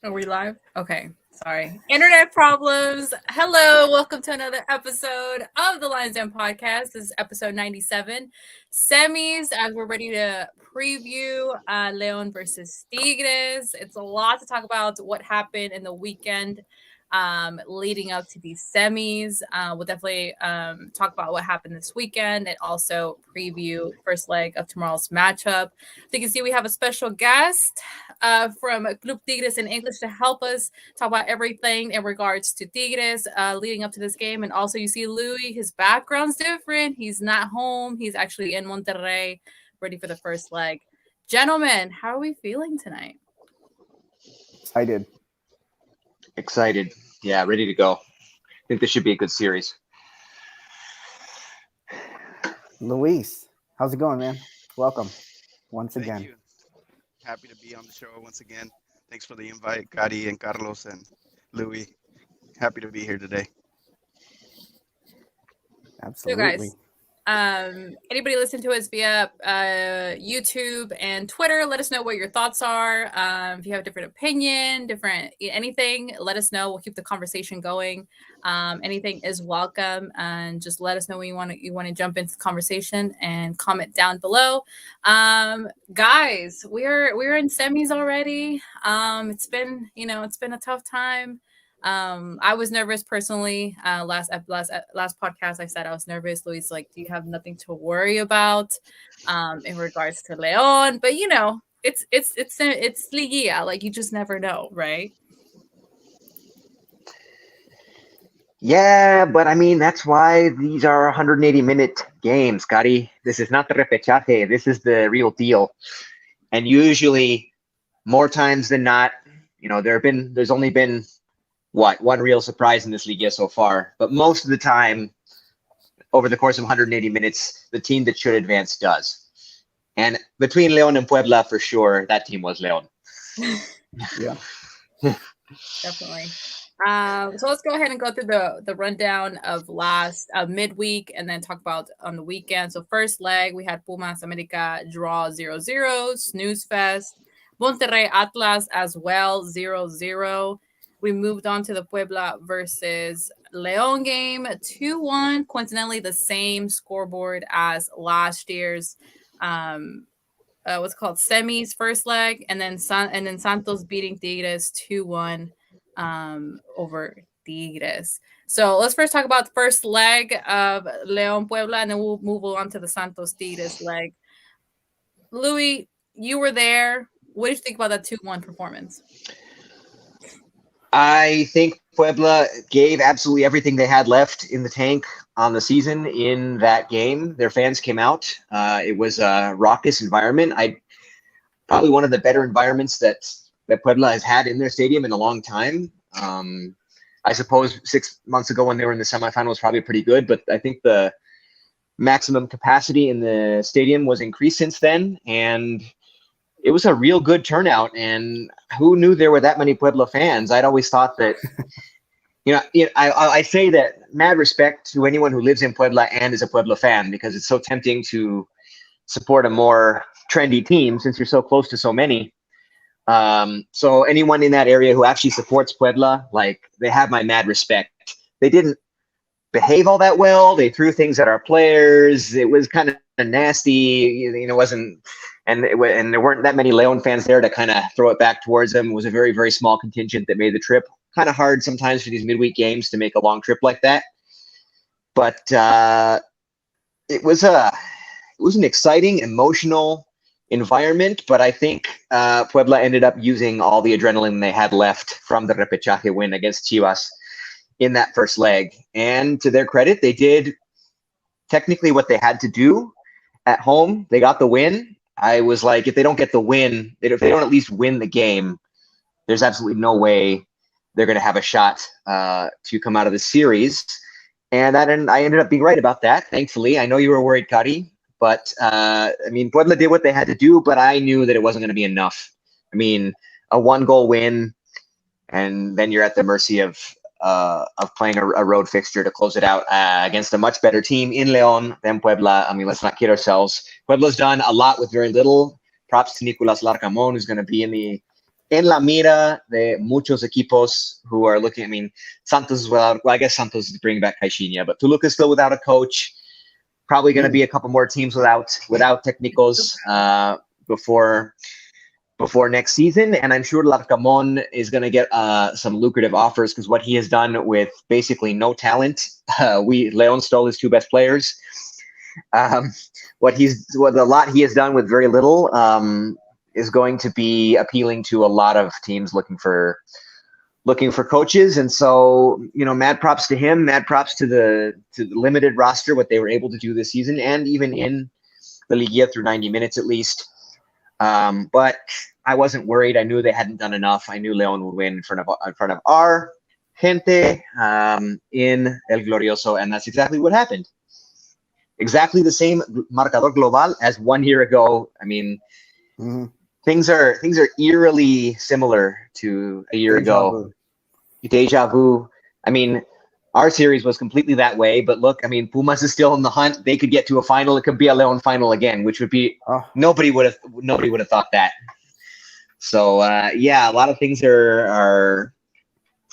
Are we live? Okay. Sorry. Internet problems. Hello. Welcome to another episode of the Lions Den podcast. This is episode 97. Semis, as we're ready to preview Leon versus Tigres. It's a lot to talk about what happened in the weekend leading up to these semis. We'll definitely talk about what happened this weekend and also preview first leg of tomorrow's matchup. So you can see we have a special guest from Club Tigres in English to help us talk about everything in regards to Tigres leading up to this game. And also you see Louis, his background's different. He's not home. He's actually in Monterrey, ready for the first leg. Gentlemen, how are we feeling tonight? Excited. Yeah, ready to go. I think this should be a good series. Luis, how's it going, man? Welcome once again. Thank you. Happy to be on the show once again. Thanks for the invite, Gadi and Carlos and Louis. Happy to be here today. Absolutely. So guys, anybody listen to us via YouTube and Twitter, let us know what your thoughts are. If you have a different opinion, anything, let us know. We'll keep the conversation going. Anything is welcome, and just let us know when you want to jump into the conversation and comment down below. Guys, we're in semis already. It's been a tough time. I was nervous personally. Last podcast, I said I was nervous. Luis, like, do you have nothing to worry about in regards to Leon? But it's Liguilla. Like, you just never know, right? Yeah, but I mean, that's why these are 180-minute games, Scotty. This is not the repechaje. This is the real deal. And usually, more times than not, there's only been one real surprise in this league so far. But most of the time, over the course of 180 minutes, the team that should advance does. And between Leon and Puebla, for sure, that team was Leon. Yeah. Definitely. So let's go ahead and go through the rundown of last midweek and then talk about on the weekend. So first leg, we had Pumas America draw 0-0, snooze fest. Monterrey Atlas as well, 0-0. We moved on to the Puebla versus Leon game, 2-1. Coincidentally, the same scoreboard as last year's what's called semis first leg, and then Santos beating Tigres 2-1 over Tigres. So let's first talk about the first leg of Leon Puebla, and then we'll move on to the Santos Tigres leg. Louis, you were there. What did you think about that 2-1 performance? I think Puebla gave absolutely everything they had left in the tank on the season in that game. Their fans came out. It was a raucous environment. Probably one of the better environments that Puebla has had in their stadium in a long time. I suppose 6 months ago when they were in the semifinal was probably pretty good, but I think the maximum capacity in the stadium was increased since then, and it was a real good turnout. And who knew there were that many Puebla fans? I'd always thought that, I say that mad respect to anyone who lives in Puebla and is a Puebla fan, because it's so tempting to support a more trendy team since you're so close to so many. So anyone in that area who actually supports Puebla, like, they have my mad respect. They didn't behave all that well. They threw things at our players. It was kind of nasty. And there weren't that many Leon fans there to kind of throw it back towards them. It was a very, very small contingent that made the trip. Kind of hard sometimes for these midweek games to make a long trip like that. But it was an exciting, emotional environment. But I think Puebla ended up using all the adrenaline they had left from the repechaje win against Chivas in that first leg. And to their credit, they did technically what they had to do at home. They got the win. I was like, if they don't get the win, if they don't at least win the game, there's absolutely no way they're going to have a shot to come out of the series. And I ended up being right about that, thankfully. I know you were worried, Kari, but Puebla did what they had to do, but I knew that it wasn't going to be enough. I mean, a 1-goal win, and then you're at the mercy of playing a road fixture to close it out against a much better team in Leon than Puebla. I mean, let's not kid ourselves. Puebla's done a lot with very little. Props to Nicolas Larcamón, who's going to be in the en la mira de muchos equipos who are looking. I mean, Santos is without. Well, I guess Santos is bringing back Caixinha, but Toluca is still without a coach. Probably going to be a couple more teams without technicals before next season, and I'm sure Larcamon is going to get some lucrative offers because what he has done with basically no talent. Leon stole his two best players. What a lot he has done with very little is going to be appealing to a lot of teams looking for coaches. And so, mad props to him, mad props to the limited roster, what they were able to do this season, and even in the Liguilla through 90 minutes at least. But I wasn't worried. I knew they hadn't done enough. I knew Leon would win in front of our gente in El Glorioso, and that's exactly what happened. Exactly the same marcador global as 1 year ago. I mean, things are eerily similar to a year ago. Deja vu. I mean, our series was completely that way, but look, I mean, Pumas is still in the hunt. They could get to a final. It could be a Leon final again, which would be nobody would have thought that. So a lot of things are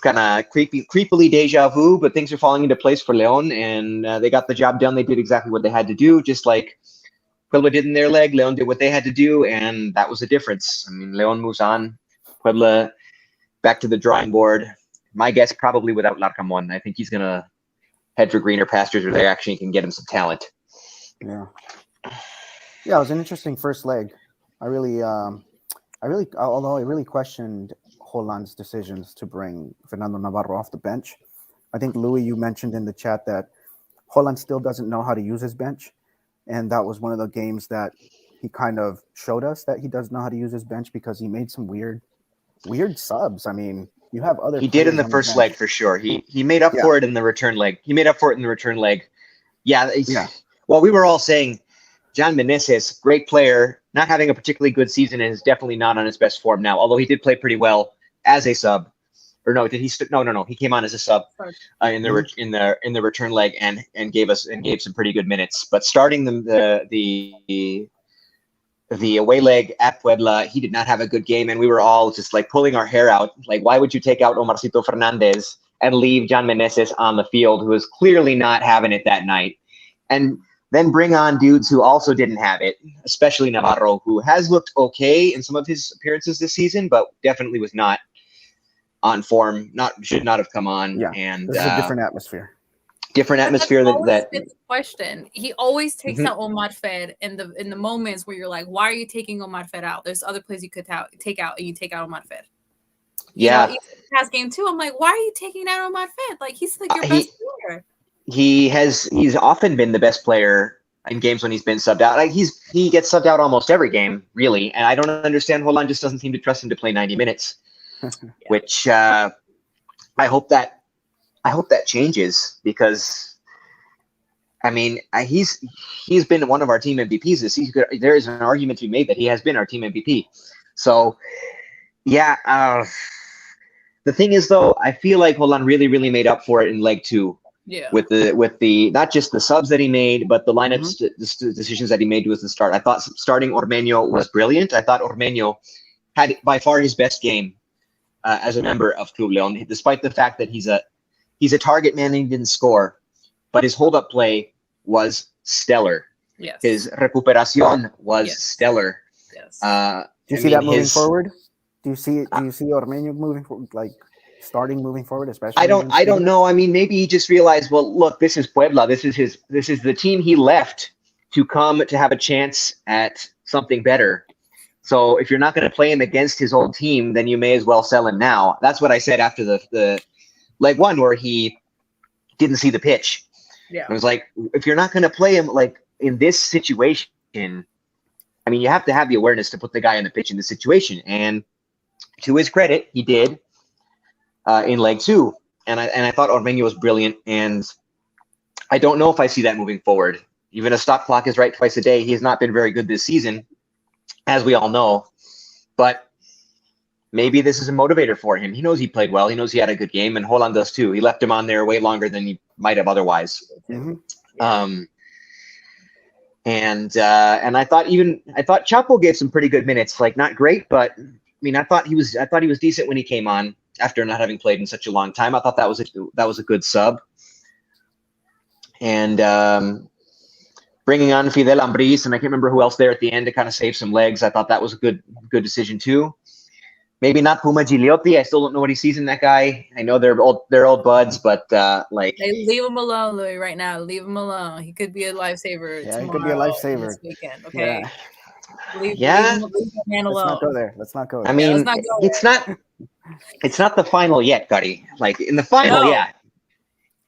kind of creepily deja vu, but things are falling into place for Leon, and they got the job done. They did exactly what they had to do, just like Puebla did in their leg. Leon did what they had to do, and that was the difference. I mean, Leon moves on. Puebla back to the drawing board. My guess, probably without Larcamon. I think he's going to head for greener pastures where they actually can get him some talent. Yeah, it was an interesting first leg. Although I really questioned Holland's decisions to bring Fernando Navarro off the bench. I think, Louis, you mentioned in the chat that Holland still doesn't know how to use his bench. And that was one of the games that he kind of showed us that he doesn't know how to use his bench because he made some weird subs. I mean, you have other. He did in the first leg for sure. He made up for it in the return leg. Yeah. Well, we were all saying John Meneses, great player, not having a particularly good season, and is definitely not on his best form now. Although he did play pretty well as a sub. Or no, did he? No. He came on as a sub in the return leg and gave some pretty good minutes. But starting the away leg at Puebla, he did not have a good game, and we were all just like pulling our hair out. Like, why would you take out Omarcito Fernandez and leave John Meneses on the field, who was clearly not having it that night, and then bring on dudes who also didn't have it, especially Navarro, who has looked okay in some of his appearances this season, but definitely was not on form. Should not have come on. Yeah, and this is a different atmosphere. It's question. He always takes out Omar Fer in the moments where you're like, why are you taking Omar Fer out? There's other players you could take out, and you take out Omar Fer. Even past game 2, I'm like, why are you taking out Omar Fer? Like, he's like your best player. He's often been the best player in games when he's been subbed out. Like, he gets subbed out almost every game, really, and I don't understand. Holland just doesn't seem to trust him to play 90 minutes, which I hope that changes, because I mean, he's been one of our team MVPs this season. There is an argument to be made that he has been our team MVP. So the thing is, though, I feel like Holland really, really made up for it in leg 2. Yeah. With the not just the subs that he made, but the lineups decisions that he made towards the start. I thought starting Ormeño was brilliant. I thought Ormeño had by far his best game as a member of Club Leon, despite the fact that he's a target man and he didn't score, but his hold-up play was stellar. Yes. His recuperación was stellar. Yes. Do you see that moving forward? Do you see Ormeño moving forward, moving forward, especially? I don't know. I mean, maybe he just realized, well, look, this is Puebla. This is the team he left to come to have a chance at something better. So if you're not going to play him against his old team, then you may as well sell him now. That's what I said after the leg 1, where he didn't see the pitch. Yeah. I was like, if you're not going to play him like in this situation, I mean, you have to have the awareness to put the guy on the pitch in this situation. And to his credit, he did in leg 2. And I thought Ormeño was brilliant. And I don't know if I see that moving forward. Even a stop clock is right twice a day. He has not been very good this season, as we all know. But maybe this is a motivator for him. He knows he played well. He knows he had a good game, and Holland does too. He left him on there way longer than he might have otherwise. And I thought Chapo gave some pretty good minutes. Like, not great, but mean, I thought he was decent when he came on after not having played in such a long time. I thought that was a good sub. And bringing on Fidel Ambris, and I can't remember who else there at the end to kind of save some legs. I thought that was a good decision too. Maybe not Puma Gigliotti. I still don't know what he sees in that guy. I know they're old buds, but like, Hey, leave him alone, Louis. Right now, leave him alone. He could be a lifesaver tomorrow. He could be a lifesaver this weekend. Okay, leave yeah. that man Let's alone. not go there. Let's not go there. I mean, let's not go it's not the final yet, Gutty. Like in the final, No. yeah.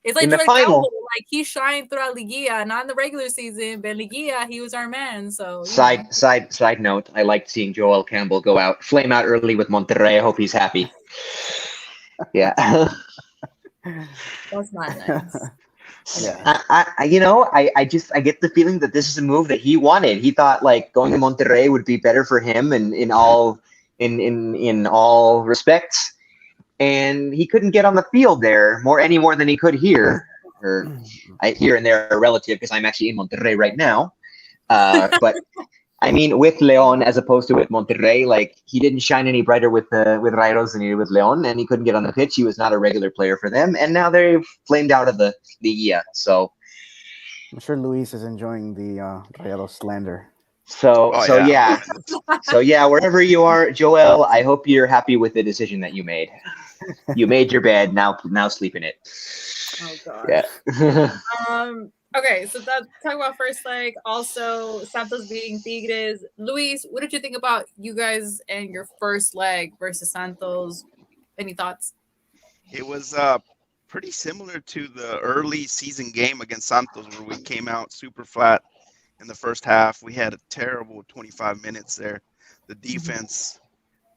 It's like in the Joel final- Campbell, like he shined throughout Liguilla, not in the regular season, but Liguilla, he was our man. So Side note, I liked seeing Joel Campbell flame out early with Monterrey. I hope he's happy. Yeah. that's not nice. Yeah. I get the feeling that this is a move that he wanted. He thought like going to Monterrey would be better for him and in all respects. And he couldn't get on the field there any more than he could here. Or here and there are relative because I'm actually in Monterrey right now. But I mean, with Leon as opposed to with Monterrey, like he didn't shine any brighter with Rayos than he did with Leon, and he couldn't get on the pitch. He was not a regular player for them, and now they're flamed out of the Liga. So I'm sure Luis is enjoying the Rayados slander. So wherever you are, Joel, I hope you're happy with the decision that you made. You made your bed, now sleep in it. Oh god. Yeah. Okay, so that's talking about first leg. Also, Santos beating Tigres. Luis, what did you think about you guys and your first leg versus Santos? Any thoughts? It was pretty similar to the early season game against Santos, where we came out super flat in the first half. We had a terrible 25 minutes there. The defense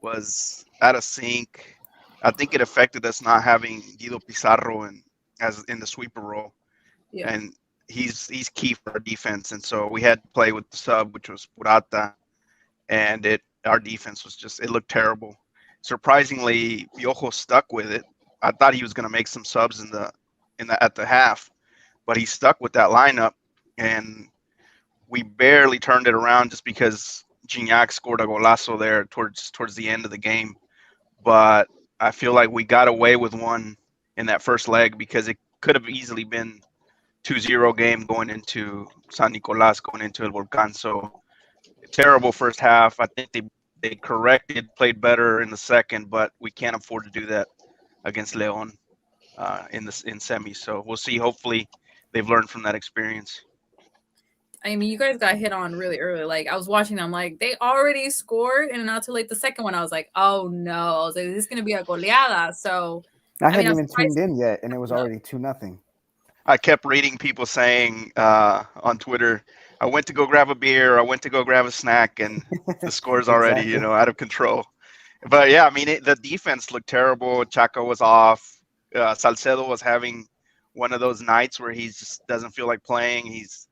was out of sync. I think it affected us not having Guido Pizarro in the sweeper role. Yeah. And he's key for our defense. And so we had to play with the sub, which was Purata. And our defense was it looked terrible. Surprisingly, Piojo stuck with it. I thought he was going to make some subs at the half, but he stuck with that lineup, and we barely turned it around just because Gignac scored a golazo there towards the end of the game. But I feel like we got away with one in that first leg because it could have easily been 2-0 game going into San Nicolas, going into El Volcán. So terrible first half. I think they played better in the second, but we can't afford to do that against Leon in semis. So we'll see. Hopefully they've learned from that experience. I mean, you guys got hit on really early. Like, I was watching them, like, they already scored, and not too late the second one, I was like, oh, no. I was like, this is going to be a goleada. So, I hadn't even tuned in yet, and it was already 2-0. I kept reading people saying on Twitter, I went to go grab a beer, I went to go grab a snack, and the score's already, Exactly. out of control. But, yeah, I mean, the defense looked terrible. Chaco was off. Salcedo was having one of those nights where he just doesn't feel like playing. He's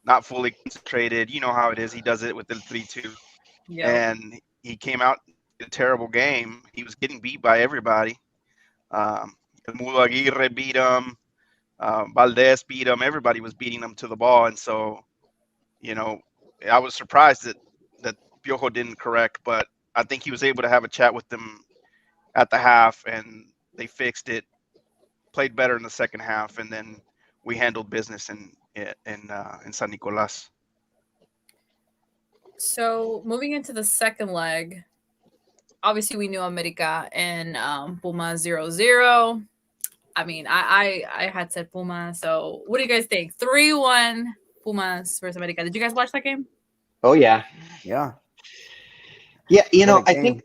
not fully concentrated. You know how it is. He does it with the 3-2. yeah. And he came out in a terrible game. He was getting beat by everybody. Mudo Aguirre beat him. Valdez beat him. Everybody was beating him to the ball. And so, I was surprised that Piojo didn't correct, but I think he was able to have a chat with them at the half, and they fixed it, played better in the second half, and then we handled business in San Nicolas. So, moving into the second leg, obviously we knew America and Puma 0-0. I mean, I had said Puma. So, what do you guys think? 3-1 Pumas versus America. Did you guys watch that game? Oh yeah. Yeah. Yeah, I think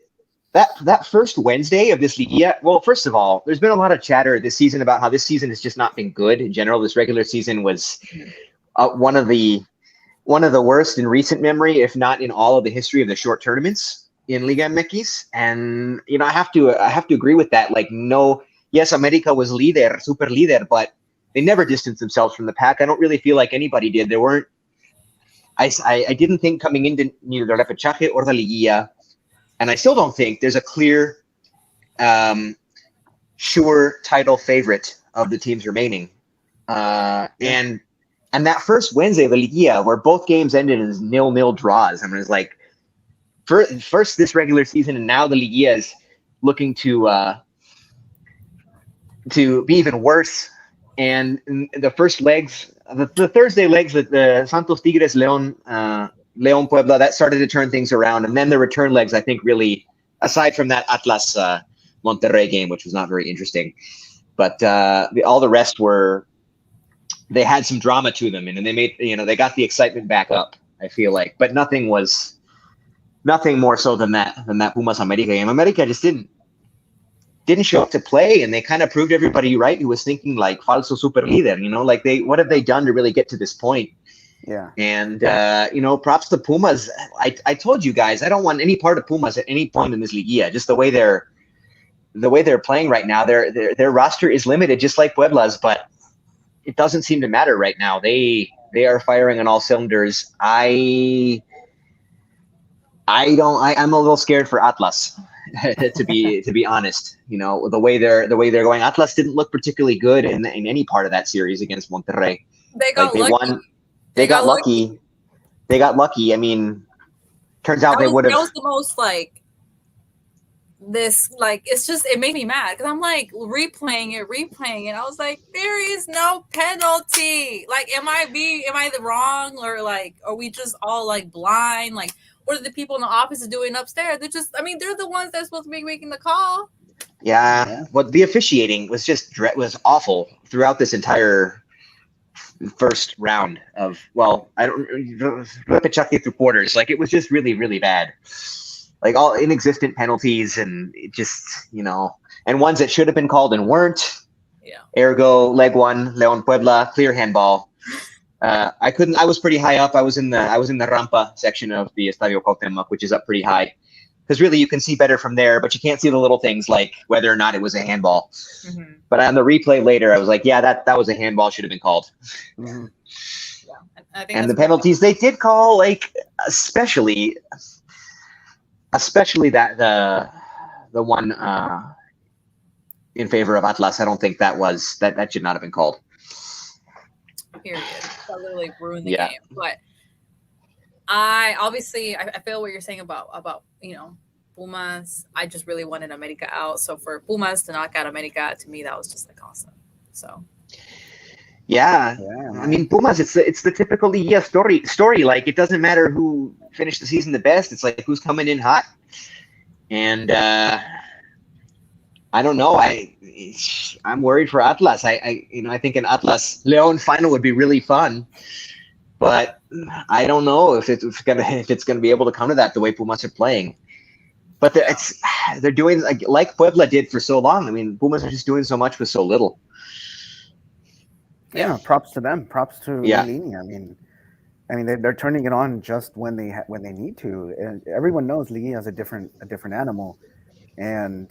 that first Wednesday of this league, well, first of all, there's been a lot of chatter this season about how this season has just not been good in general. This regular season was one of the worst in recent memory, if not in all of the history of the short tournaments in Liga MX. And I have to agree with that. Like, no, yes, America was super leader, but they never distanced themselves from the pack. I don't really feel like anybody did. There weren't. I didn't think coming into neither the repechaje or the Liguilla, and I still don't think there's a clear, sure title favorite of the teams remaining. And that first Wednesday of the Liguilla, where both games ended as 0-0 draws, I mean, it's like, first this regular season, and now the Liguilla is looking to be even worse. And in the first legs, the Thursday legs, the Santos Tigres Leon Puebla, that started to turn things around, and then the return legs, I think, really, aside from that Atlas Monterrey game, which was not very interesting, but all the rest they had some drama to them, and then they got the excitement back up, I feel like, but nothing more so than that Pumas America game. America just didn't show up to play, and they kind of proved everybody right who was thinking like falso super líder, like what have they done to really get to this point? Yeah. And props to Pumas. I told you guys I don't want any part of Pumas at any point in this Liguilla. Just the way they're playing right now, their roster is limited, just like Puebla's, but it doesn't seem to matter right now. They are firing on all cylinders. I'm a little scared for Atlas, to be honest. The way they're going. Atlas didn't look particularly good in any part of that series against Monterrey. They got lucky. They got lucky. They got lucky. I mean, turns out they would have. That was the most it's just, it made me mad because I'm like replaying it. I was like, there is no penalty. Like, am I the wrong, or are we just all blind? Like, what are the people in the office doing upstairs? They're just, they're the ones that's supposed to be making the call. Yeah. Well, the officiating was was awful throughout this entire first round of, I don't through quarters. It was just really, really bad. All inexistent penalties, and it just, and ones that should have been called and weren't. Yeah. Ergo, leg one, Leon Puebla, clear handball. I was pretty high up. I was in the rampa section of the Estadio Cuauhtémoc, which is up pretty high, because really you can see better from there, but you can't see the little things like whether or not it was a handball. Mm-hmm. But on the replay later, I was like, yeah, that was a handball, should have been called. Mm-hmm. Yeah, and the penalties they did call, especially that the one in favor of Atlas, I don't think that should not have been called. Period. That literally ruined the game. But I feel what you're saying about Pumas. I just really wanted America out. So for Pumas to knock out America, to me, that was just awesome. So. Yeah. I mean, Pumas, it's the typical Liguilla story. It doesn't matter who finished the season the best. It's who's coming in hot. And I don't know. I'm worried for Atlas. I think an Atlas Leon final would be really fun, but I don't know if it's gonna be able to come to that the way Pumas are playing. But they're doing like Puebla did for so long. I mean, Pumas are just doing so much with so little. Yeah, props to them. Props to Lilini. I mean, they're turning it on just when they need to. And everyone knows Liguilla is a different animal. And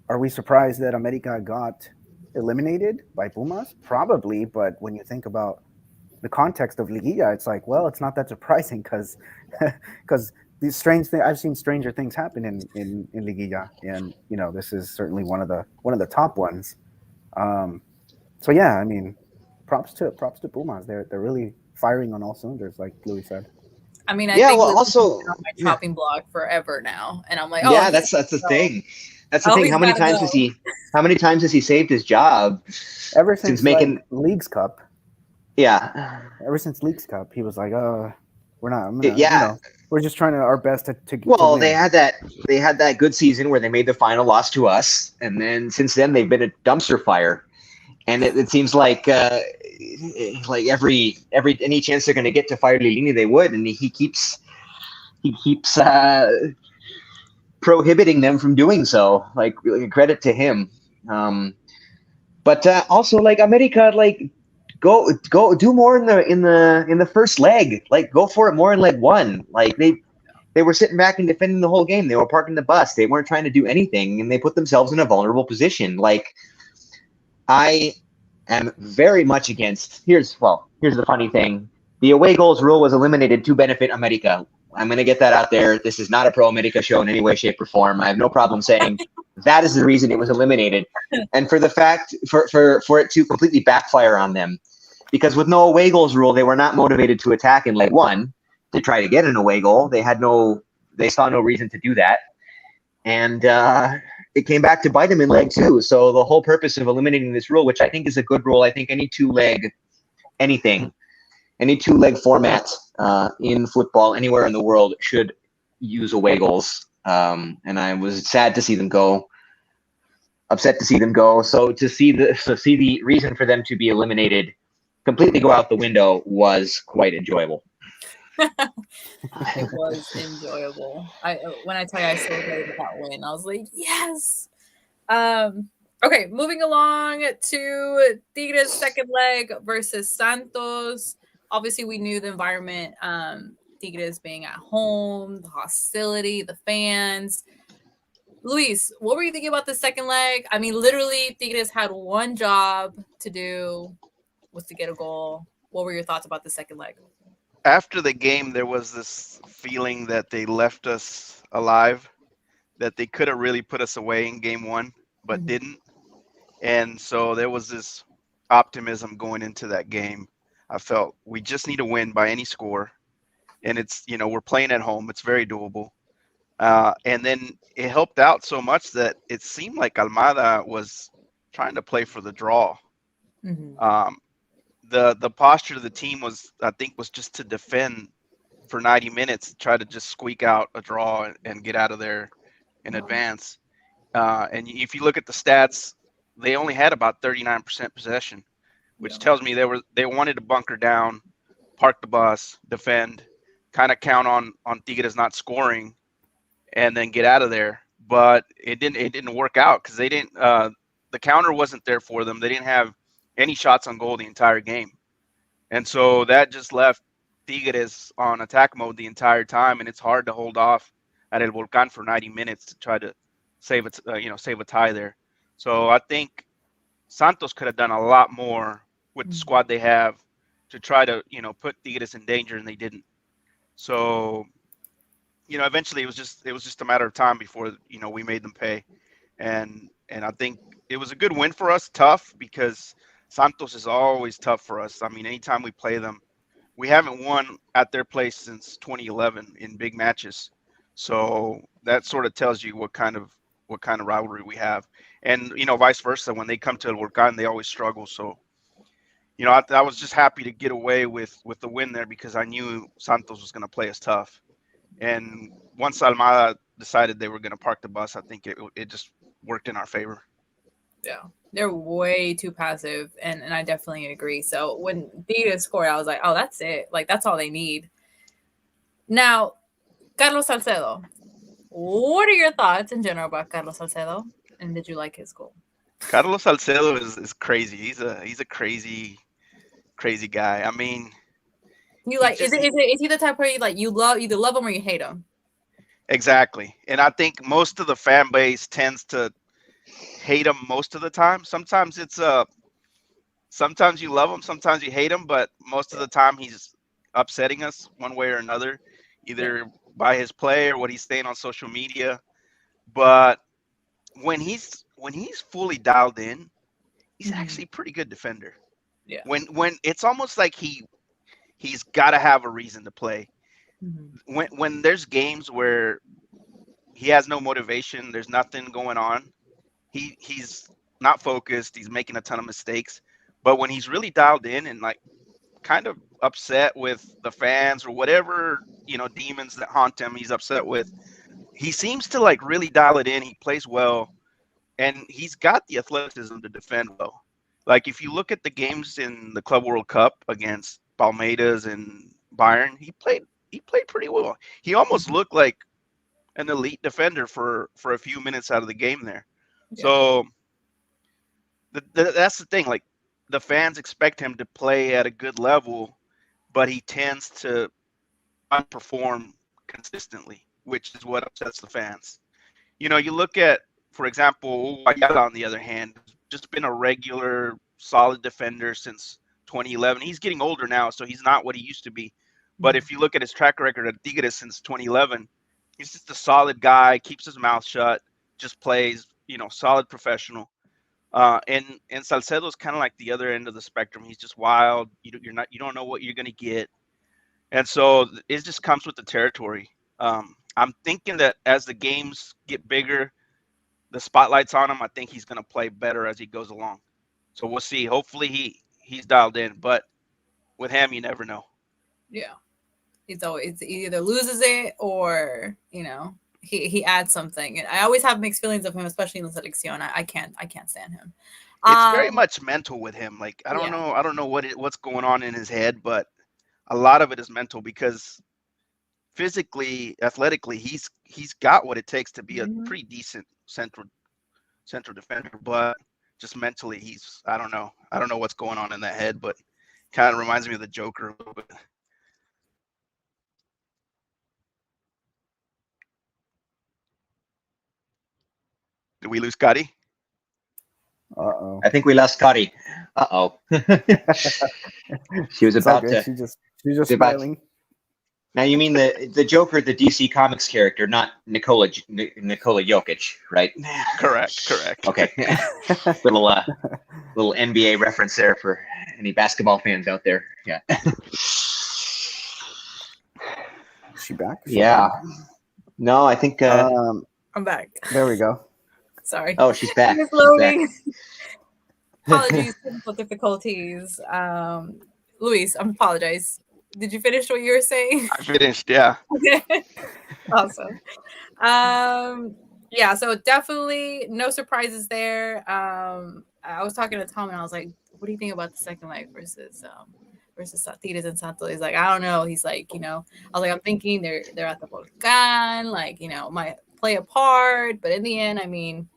are we surprised that America got eliminated by Pumas? Probably, but when you think about the context of Liguilla, it's it's not that surprising because these strange things, I've seen stranger things happen in Liguilla, and this is certainly one of the top ones. So yeah, I mean, props to Pumas. They're really firing on all cylinders, like Louis said. I mean, I think also on my chopping block forever now, and I'm like, that's the thing. That's the thing. How many times has he saved his job? Ever since making Leagues Cup. Yeah. Ever since Leagues Cup, he was like, we're not. We're just trying our best to Well, to they had that good season where they made the final, loss to us, and then since then they've been a dumpster fire. And it seems like every any chance they're going to get to fire Lilini, they would, and he keeps prohibiting them from doing so. Credit to him. But also America, go do more in the first leg. Go for it more in leg one. They were sitting back and defending the whole game. They were parking the bus. They weren't trying to do anything, and they put themselves in a vulnerable position. I am very much against. Here's the funny thing: the away goals rule was eliminated to benefit America. I'm going to get that out there. This is not a pro America show in any way, shape, or form. I have no problem saying that is the reason it was eliminated, and for the fact for it to completely backfire on them, because with no away goals rule, they were not motivated to attack in leg one to try to get an away goal. They had no they saw no reason to do that. And it came back to bite them in leg 2. So the whole purpose of eliminating this rule, which I think is a good rule, I think any two-leg format in football anywhere in the world should use away goals. And I was sad to see them go, upset to see them go. So to see the reason for them to be eliminated completely go out the window was quite enjoyable. It was enjoyable. When I tell you I celebrated that win, I was like, yes. Okay, moving along to Tigres' second leg versus Santos. Obviously, we knew the environment, Tigres being at home, the hostility, the fans. Luis, what were you thinking about the second leg? I mean, literally, Tigres had one job to do, was to get a goal. What were your thoughts about the second leg? After the game, there was this feeling that they left us alive, that they could have really put us away in game 1, but didn't. And so there was this optimism going into that game. I felt we just need to win by any score. And it's, we're playing at home. It's very doable. And then it helped out so much that it seemed like Almada was trying to play for the draw. The posture of the team was just to defend for 90 minutes, try to just squeak out a draw and get out of there in advance. And if you look at the stats, they only had about 39% possession, which tells me they wanted to bunker down, park the bus, defend, kind of count on Tigres not scoring, and then get out of there. But it didn't work out because they didn't. The counter wasn't there for them. They didn't have any shots on goal the entire game. And so that just left Tigres on attack mode the entire time, and it's hard to hold off at El Volcán for 90 minutes to try to save a tie there. So I think Santos could have done a lot more with the squad they have to try to, put Tigres in danger, and they didn't. So, eventually it was just a matter of time before, we made them pay. And I think it was a good win for us, tough, because Santos is always tough for us. I mean, anytime we play them, we haven't won at their place since 2011 in big matches. So that sort of tells you what kind of rivalry we have. And, vice versa, when they come to El Volcán, they always struggle. So, I was just happy to get away with the win there because I knew Santos was going to play us tough. And once Almada decided they were going to park the bus, I think it just worked in our favor. Yeah, they're way too passive, and I definitely agree. So when Tigres scored, I was like, oh, that's it. Like, that's all they need. Now, Carlos Salcedo. What are your thoughts in general about Carlos Salcedo? And did you like his goal? Carlos Salcedo is crazy. He's a crazy guy. I mean, is he the type where you either love him or you hate him? Exactly. And I think most of the fan base tends to hate him most of the time. Sometimes it's sometimes you love him, sometimes you hate him, but most of the time he's upsetting us one way or another, either by his play or what he's saying on social media. But when he's fully dialed in, he's actually a pretty good defender. Yeah. When it's almost like he's got to have a reason to play. When there's games where he has no motivation, there's nothing going on, he's not focused, he's making a ton of mistakes. But when he's really dialed in and like kind of upset with the fans or whatever, demons that haunt him, he's upset with, he seems to like really dial it in. He plays well, and he's got the athleticism to defend well. Like if you look at the games in the Club World Cup against Palmeiras and Bayern, he played pretty well. He almost looked like an elite defender for a few minutes out of the game there. Yeah. So that's the thing. Like the fans expect him to play at a good level, but he tends to underperform consistently, which is what upsets the fans. You look at, for example, Ayala, on the other hand, just been a regular, solid defender since 2011. He's getting older now, so he's not what he used to be. But if you look at his track record at Tigres since 2011, he's just a solid guy, keeps his mouth shut, just plays, solid professional. And Salcedo's kind of like the other end of the spectrum. He's just wild. You don't know what you're going to get. And so it just comes with the territory. I'm thinking that as the games get bigger, the spotlight's on him. I think he's going to play better as he goes along. So we'll see. Hopefully he's dialed in, but with him, you never know. Yeah. He either loses it or, he adds something. And I always have mixed feelings of him, especially in the selección. I can't stand him. It's very much mental with him. Like I don't know what's going on in his head, but a lot of it is mental because physically, athletically, he's got what it takes to be a pretty decent central defender, but just mentally I don't know what's going on in that head, but kind of reminds me of the Joker a little bit. Did we lose Scotty? Uh-oh. I think we lost Scotty. Uh-oh. She was It's about okay. to. She just smiling. Now you mean the Joker, the DC Comics character, not Nikola Jokic, right? Correct. Okay. little NBA reference there for any basketball fans out there. Yeah. Is she back? Yeah. No, I think. I'm back. There we go. Sorry. Oh, she's back. She's loading. Apologies, technical difficulties. Luis, I apologize. Did you finish what you were saying? I finished, yeah. Okay. Awesome. Yeah, so definitely no surprises there. I was talking to Tom and I was like, what do you think about the second leg versus Tigres and Santos? He's like, I don't know. He's like, I was like, I'm thinking they're at the Volcan, like, might play a part, but in the end, I mean,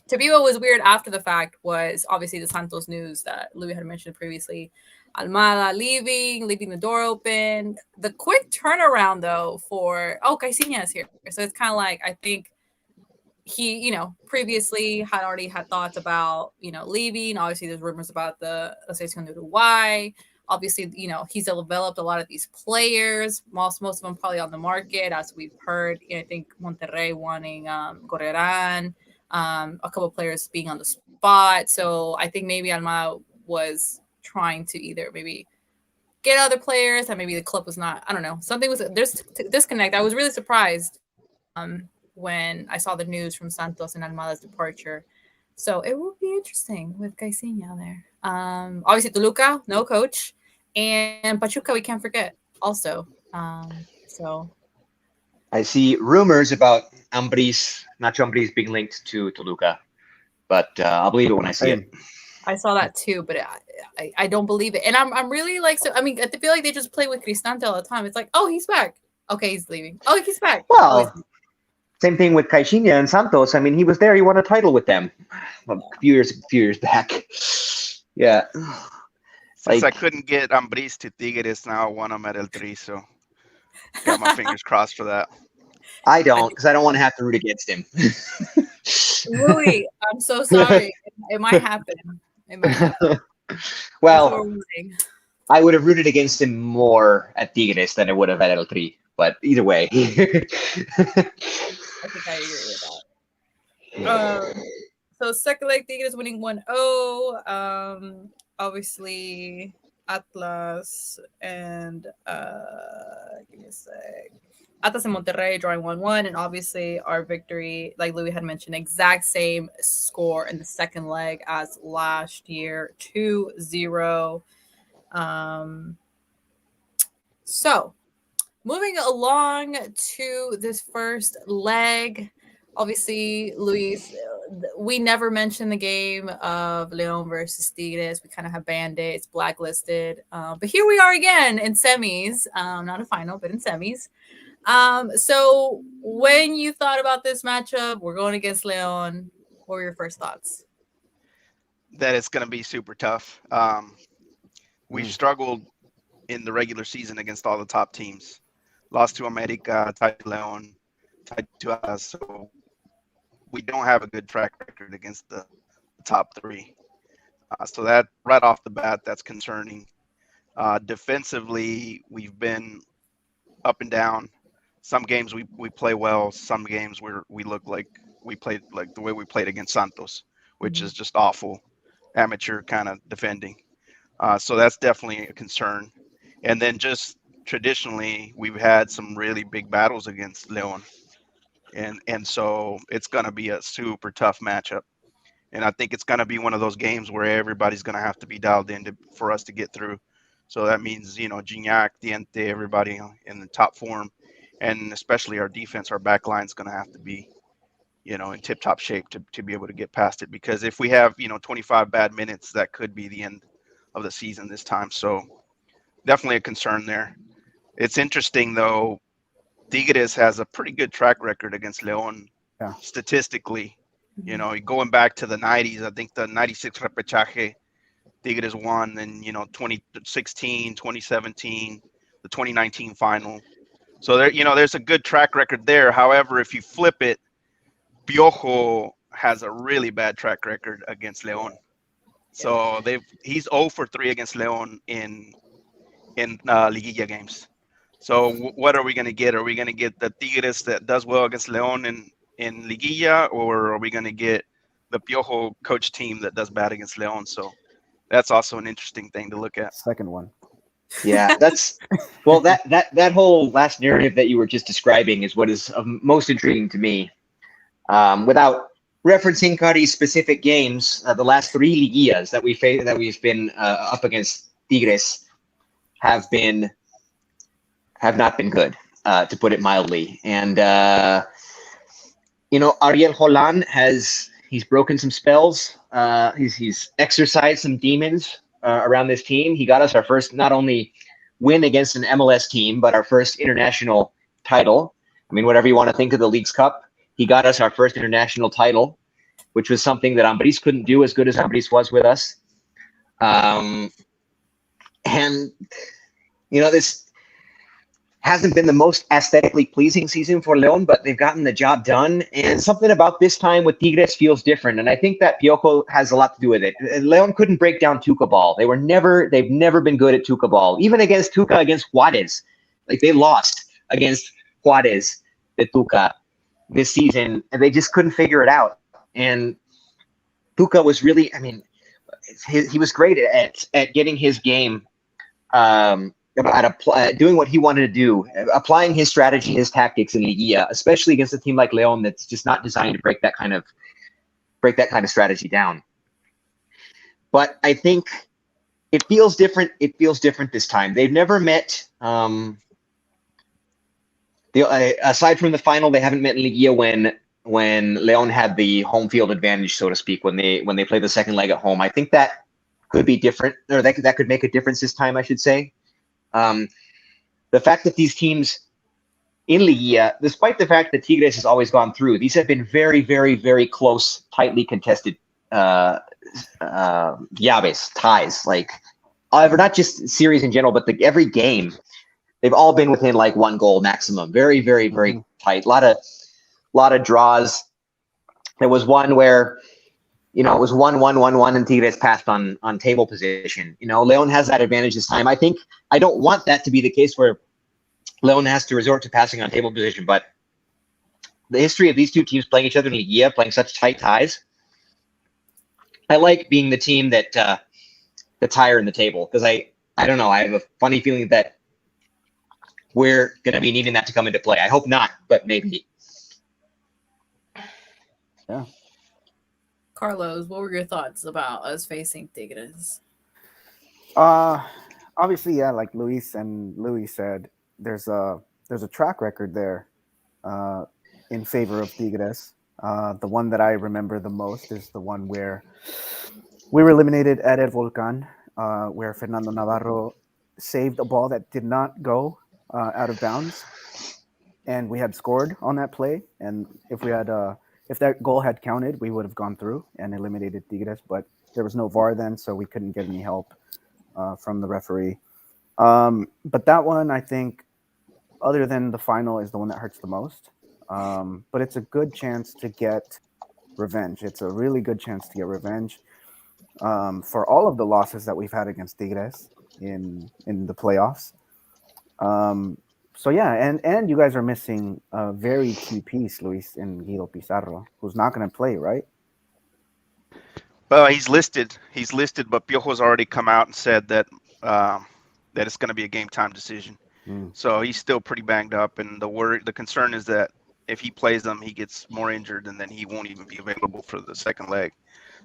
to me, what was weird after the fact was obviously the Santos news that Louis had mentioned previously. Almada leaving the door open. The quick turnaround, though, Caixinha is here. So it's kind of like, I think he, previously had already had thoughts about, leaving. Obviously, there's rumors about the Selección de Uruguay. Obviously, he's developed a lot of these players. Most of them probably on the market, as we've heard. I think Monterrey wanting Correran. A couple of players being on the spot. So I think maybe Almada was trying to either maybe get other players and maybe the club was not, I don't know. There's disconnect. I was really surprised when I saw the news from Santos and Almada's departure. So it will be interesting with Caixinha there. Obviously Toluca, no coach. And Pachuca, we can't forget also. So I see rumors about Nacho Ambriz being linked to Toluca, but I'll believe it when I see it. I saw that too, but I don't believe it. And I'm really like, so I mean, I feel like they just play with Cristante all the time. It's like, oh, he's back. Okay, he's leaving. Oh, he's back. Well, same thing with Caixinha and Santos. I mean, he was there. He won a title with them a few years back. Yeah. Since I couldn't get Ambriz to Tigres, now I want him at El Tri, so got my fingers crossed for that. I don't, because I don't want to have to root against him. Louis, I'm so sorry. It might happen. Well, I would have rooted against him more at Tigres than I would have at El Tri, but either way. I think I agree with that. So second leg, Tigres winning 1-0. Obviously, Atlas and give me a sec. Atlas and Monterrey drawing 1-1, and obviously our victory, like Louis had mentioned, exact same score in the second leg as last year, 2-0. So moving along to this first leg, obviously, Luis, we never mentioned the game of León versus Tigres. We kind of have banned it. It's blacklisted. But here we are again in semis, not a final, but in semis. So when you thought about this matchup, we're going against León. What were your first thoughts? That it's going to be super tough. We struggled in the regular season against all the top teams. Lost to America, tied to León, tied to us. So we don't have a good track record against the top three. So that right off the bat, that's concerning. Defensively, we've been up and down. Some games we play well. Some games we look like we played like the way we played against Santos, which is just awful, amateur kind of defending. So that's definitely a concern. And then just traditionally we've had some really big battles against Leon, and so it's going to be a super tough matchup. And I think it's going to be one of those games where everybody's going to have to be dialed in for us to get through. So that means, Gignac, Diente, everybody in the top form, and especially our defense, our back line is going to have to be, in tip-top shape to be able to get past it. Because if we have, 25 bad minutes, that could be the end of the season this time. So definitely a concern there. It's interesting, though, Tigres has a pretty good track record against Leon Yeah. statistically. Going back to the 90s, I think the 96 repechaje, Tigres won, then, 2016, 2017, the 2019 final. So there's a good track record there. However, if you flip it, Piojo has a really bad track record against Leon. So he's 0 for 3 against Leon in Liguilla games. So what are we going to get? Are we going to get the Tigres that does well against Leon in Liguilla, or are we going to get the Piojo coach team that does bad against Leon? So that's also an interesting thing to look at. Second one. Yeah, that whole last narrative that you were just describing is what is most intriguing to me. Without referencing Cari's specific games, the last 3 liguillas that we've been up against Tigres have not been good, to put it mildly. And Ariel Holan he's broken some spells. He's exercised some demons around this team. He got us our first not only win against an MLS team, but our first international title. I mean, whatever you want to think of the Leagues Cup, he got us our first international title, which was something that Ambris couldn't do as good as Ambris was with us. And this hasn't been the most aesthetically pleasing season for Leon, but they've gotten the job done. And something about this time with Tigres feels different. And I think that Piojo has a lot to do with it. Leon couldn't break down Tuca ball. They've never been good at Tuca ball. Even against Tuca, against Juarez. Like, they lost against Juarez, the Tuca, this season, and they just couldn't figure it out. And Tuca was really, he was great at getting his game, doing what he wanted to do, applying his strategy, his tactics in Liguilla, especially against a team like Leon that's just not designed to break that kind of strategy down. But I think it feels different. It feels different this time. They've never met. Aside from the final, they haven't met in Liguilla when Leon had the home field advantage, so to speak, when they play the second leg at home. I think that could be different, or that could make a difference this time, I should say. The fact that these teams in Liguilla, despite the fact that Tigres has always gone through, these have been very, very, very close, tightly contested llaves, ties. Like, not just series in general, but every game, they've all been within like 1 goal maximum. Very, very, very tight. A lot of draws. There was one where, it was 1-1-1-1 and Tigres passed on table position. Leon has that advantage this time. I don't want that to be the case where Leon has to resort to passing on table position, but the history of these two teams playing each other in Liguilla, playing such tight ties, I like being the team that's higher in the table, because I don't know, I have a funny feeling that we're going to be needing that to come into play. I hope not, but maybe. Yeah. Carlos, what were your thoughts about us facing Tigres? Obviously, yeah, like Luis said, there's a track record there in favor of Tigres. The one that I remember the most is the one where we were eliminated at El Volcan, where Fernando Navarro saved a ball that did not go out of bounds, and we had scored on that play. And if that goal had counted, we would have gone through and eliminated Tigres. But there was no VAR then, so we couldn't get any help from the referee. But that one, I think, other than the final, is the one that hurts the most. But it's a good chance to get revenge. It's a really good chance to get revenge for all of the losses that we've had against Tigres in the playoffs. So yeah, and you guys are missing a very key piece, Luis, in Guido Pizarro, who's not going to play, right? Well, he's listed, but Piojo's already come out and said that it's going to be a game time decision. So he's still pretty banged up, and the concern is that if he plays them, he gets more injured, and then he won't even be available for the second leg.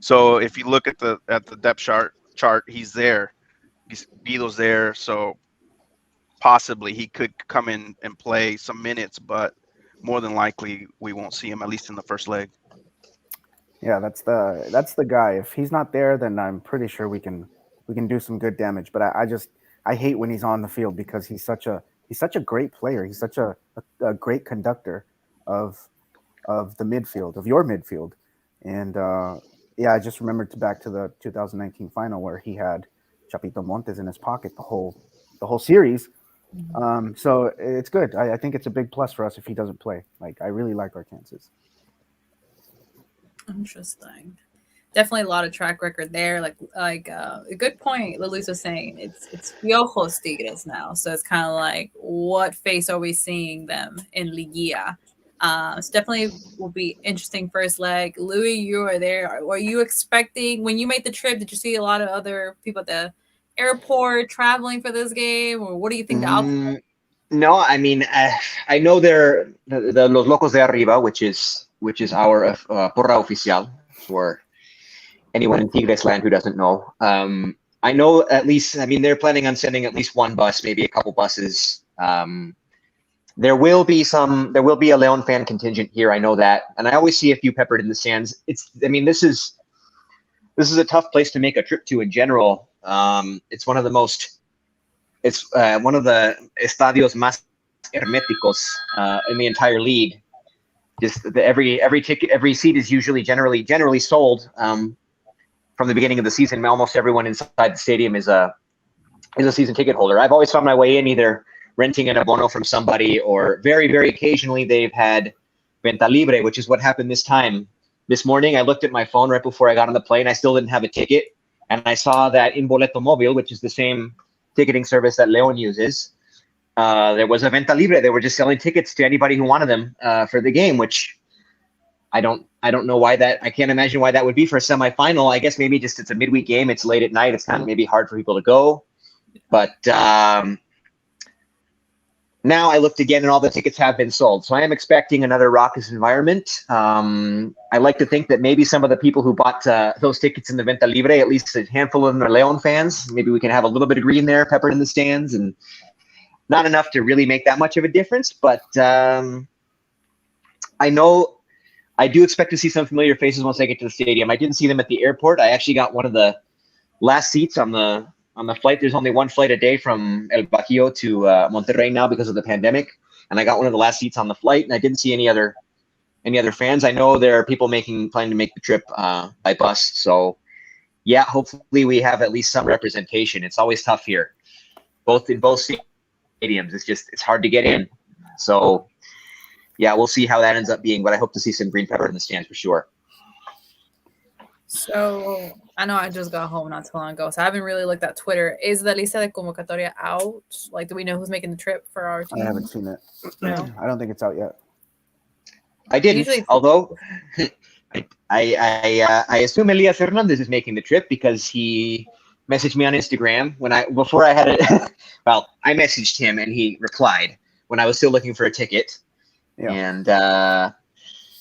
So if you look at the depth chart, he's there. Guido's there, so possibly he could come in and play some minutes, but more than likely we won't see him, at least in the first leg. Yeah, that's the guy. If he's not there, then I'm pretty sure we can do some good damage. But I hate when he's on the field because he's such a great player. He's such a great conductor of the midfield, of your midfield. And yeah, I just remembered back to the 2019 final where he had Chapito Montes in his pocket the whole series. So it's good. I think it's a big plus for us if he doesn't play. Like, I really like our chances. Interesting. Definitely a lot of track record there. Like a good point. Luis was saying it's Piojos Tigres now, so it's kind of like what face are we seeing them in Liguilla? It's definitely will be interesting first leg. Louis, you are there. Were you expecting when you made the trip? Did you see a lot of other people at the airport traveling for this game, or what do you think the outcome? No, I mean, I know they're the Los Locos de Arriba, which is our porra oficial for anyone in Tigres land who doesn't know. I know at least. I mean, they're planning on sending at least one bus, maybe a couple buses. There will be a Leon fan contingent here. I know that, and I always see a few peppered in the stands. I mean, this is a tough place to make a trip to in general. It's one of the estadios más herméticos in the entire league. Just every seat is usually generally sold from the beginning of the season. Almost everyone inside the stadium is a season ticket holder. I've always found my way in either renting an abono from somebody, or very, very occasionally they've had venta libre, which is what happened this time. This morning, I looked at my phone right before I got on the plane. I still didn't have a ticket, and I saw that in Boleto Móvil, which is the same ticketing service that Leon uses, there was a venta libre. They were just selling tickets to anybody who wanted them for the game, which I don't know why that. I can't imagine why that would be for a semifinal. I guess maybe just it's a midweek game. It's late at night. It's kind of maybe hard for people to go, but. Now I looked again, and all the tickets have been sold. So I am expecting another raucous environment. I like to think that maybe some of the people who bought those tickets in the Venta Libre, at least a handful of them are Leon fans. Maybe we can have a little bit of green there, peppered in the stands, and not enough to really make that much of a difference. But I know I do expect to see some familiar faces once I get to the stadium. I didn't see them at the airport. I actually got one of the last seats on the flight. There's only one flight a day from El Bajío to Monterrey now because of the pandemic, and I got one of the last seats on the flight, and I didn't see any other fans. I know there are people planning to make the trip by bus, so yeah, hopefully we have at least some representation. It's always tough here, in both stadiums. It's hard to get in, so yeah, we'll see how that ends up being, but I hope to see some green pepper in the stands for sure. So I know I just got home not too long ago, so I haven't really looked at Twitter. Is the lista de convocatoria out? Like, do we know who's making the trip for our team? I haven't seen it. No. I don't think it's out yet. I didn't, although I assume Elias Hernandez is making the trip because he messaged me on Instagram before I had it. Well, I messaged him and he replied when I was still looking for a ticket, and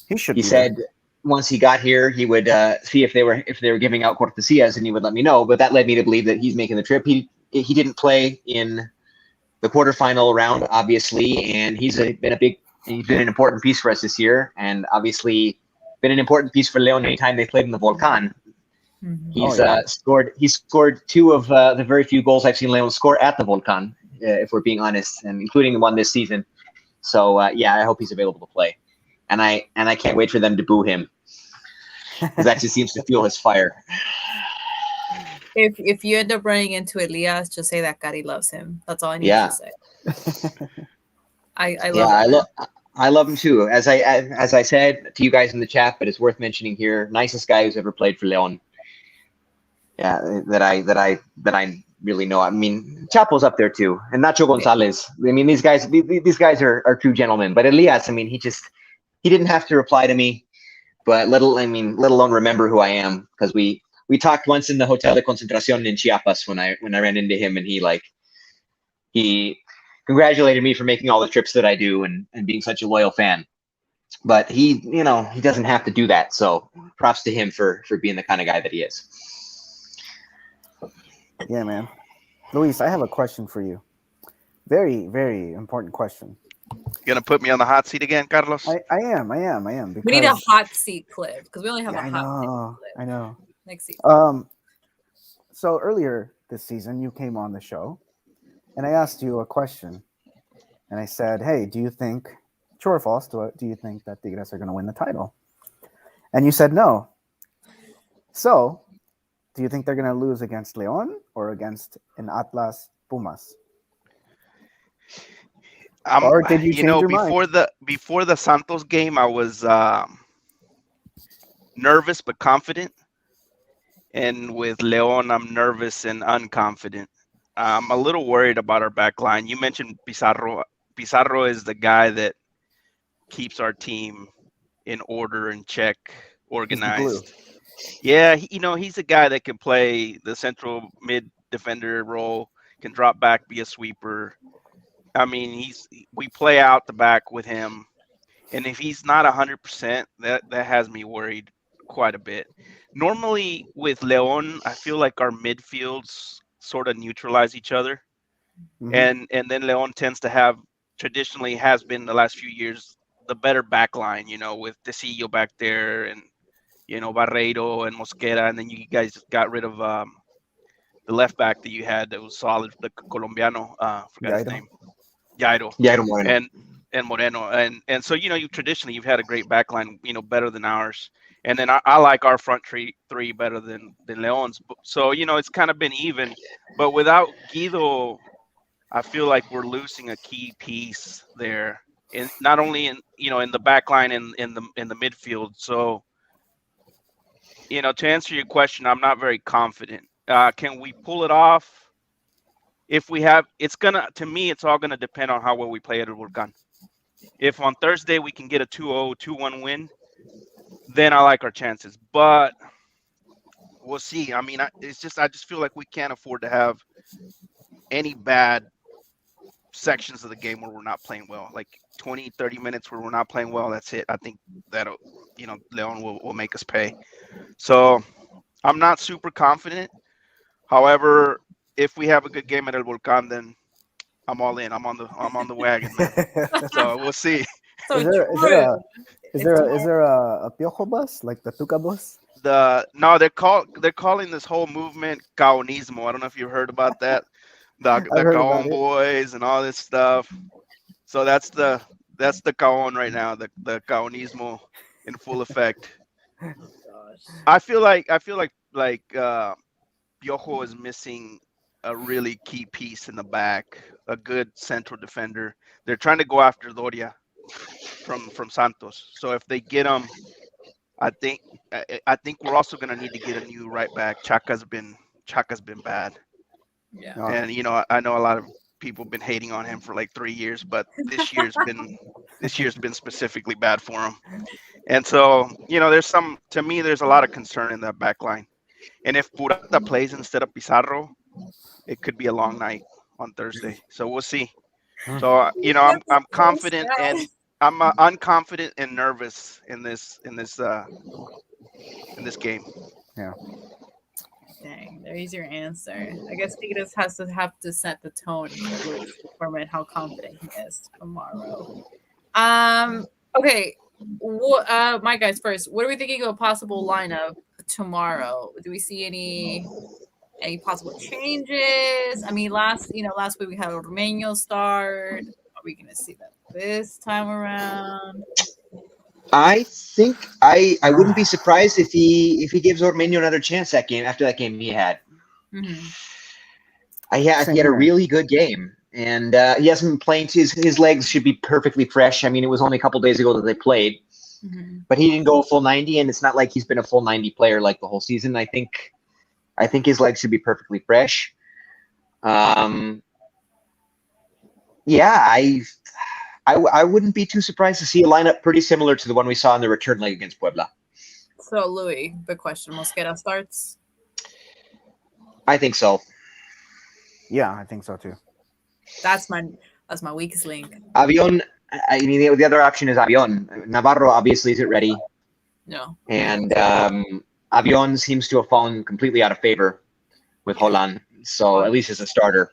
he said. Once he got here, he would see if they were giving out cortesias, and he would let me know. But that led me to believe that he's making the trip. He didn't play in the quarterfinal round, obviously, and he's been an important piece for us this year, and obviously been an important piece for Leon anytime they played in the Volcan. Mm-hmm. He's scored two of the very few goals I've seen Leon score at the Volcan, if we're being honest, and including the one this season. So yeah, I hope he's available to play. And I can't wait for them to boo him, because that just seems to fuel his fire. If you end up running into Elias, just say that Cari loves him. That's all I need to say. I love him too. As I said to you guys in the chat, but it's worth mentioning here. Nicest guy who's ever played for Leon. Yeah, that I really know. I mean, Chapo's up there too, and Nacho Gonzalez. I mean, these guys are true gentlemen. But Elias, I mean, he didn't have to reply to me, but let alone remember who I am, because we talked once in the Hotel de Concentración in Chiapas when I ran into him, and he congratulated me for making all the trips that I do and being such a loyal fan. But he doesn't have to do that. So props to him for being the kind of guy that he is. Yeah, man. Luis, I have a question for you. Very, very important question. Gonna put me on the hot seat again, Carlos? I am. Because, We need a hot seat clip because we only have yeah, a hot seat clip. I know. Next seat. So earlier this season, you came on the show, and I asked you a question, and I said, "Hey, do you think, true or false, do you think that Tigres are going to win the title?" And you said no. So, do you think they're going to lose against León or against an Atlas Pumas? Or did you change your mind? Before the Santos game, I was nervous but confident, and with León, I'm nervous and unconfident. I'm a little worried about our back line. You mentioned Pizarro. Pizarro is the guy that keeps our team in order and check, organized. Yeah, he's a guy that can play the central mid defender role, can drop back, be a sweeper. I mean, we play out the back with him, and if he's not 100%, that has me worried quite a bit. Normally with León, I feel like our midfields sort of neutralize each other, and then León tends to have traditionally has been the last few years the better back line, with Tecillo back there and Barreiro and Mosquera, and then you guys got rid of the left back that you had that was solid, the Colombiano, forgot his name, Jairo Moreno. and Moreno, and so you traditionally you've had a great back line, better than ours, and then I like our front three better than Leon's, so it's kind of been even, but without Guido, I feel like we're losing a key piece there, and not only in the back line and in the midfield, so. To answer your question, I'm not very confident. Can we pull it off? If we have, to me, it's all gonna depend on how well we play at El Volcán. If on Thursday we can get a 2-0, 2-1 win, then I like our chances. But we'll see. I mean, I just feel like we can't afford to have any bad sections of the game where we're not playing well. Like 20, 30 minutes where we're not playing well, that's it. I think that'll, Leon will make us pay. So I'm not super confident. However, if we have a good game at El Volcán, then I'm all in. I'm on the wagon, man. So we'll see. So is there a Piojo bus, like the Tuca bus? No, they're calling this whole movement Caonismo. I don't know if you've heard about that. The Caon boys and all this stuff. So that's the Caon right now, the Caonismo in full effect. I feel like Piojo is missing a really key piece in the back, a good central defender. They're trying to go after Doria from Santos. So if they get him, I think we're also going to need to get a new right back. Chaka's been bad. Yeah. And I know a lot of people have been hating on him for like 3 years, but this year's been specifically bad for him. And so, there's a lot of concern in that back line. And if Purata plays instead of Pizarro, it could be a long night on Thursday. So we'll see. So, I'm confident and I'm unconfident and nervous in this game. Yeah. Dang, there's your answer. I guess Tigres have to set the tone for Luis to determine how confident he is tomorrow. Okay. My guys, first, what are we thinking of a possible lineup tomorrow? Do we see any possible changes? I mean, last week we had Ormeño start. Are we gonna see that this time around? I think I wouldn't be surprised if he gives Ormeño another chance after that game he had. Mm-hmm. He had a really good game, and he hasn't been playing. His legs should be perfectly fresh. I mean, it was only a couple days ago that they played, but he didn't go a full 90, and it's not like he's been a full 90 player like the whole season. I think his legs should be perfectly fresh. I wouldn't be too surprised to see a lineup pretty similar to the one we saw in the return leg against Puebla. So, Louis, big question. Mosquera starts? I think so. Yeah, I think so too. That's That's my weakest link. Avion. I mean, the other option is Avion. Navarro obviously isn't ready, No. and Avion seems to have fallen completely out of favor with Holland. So at least as a starter.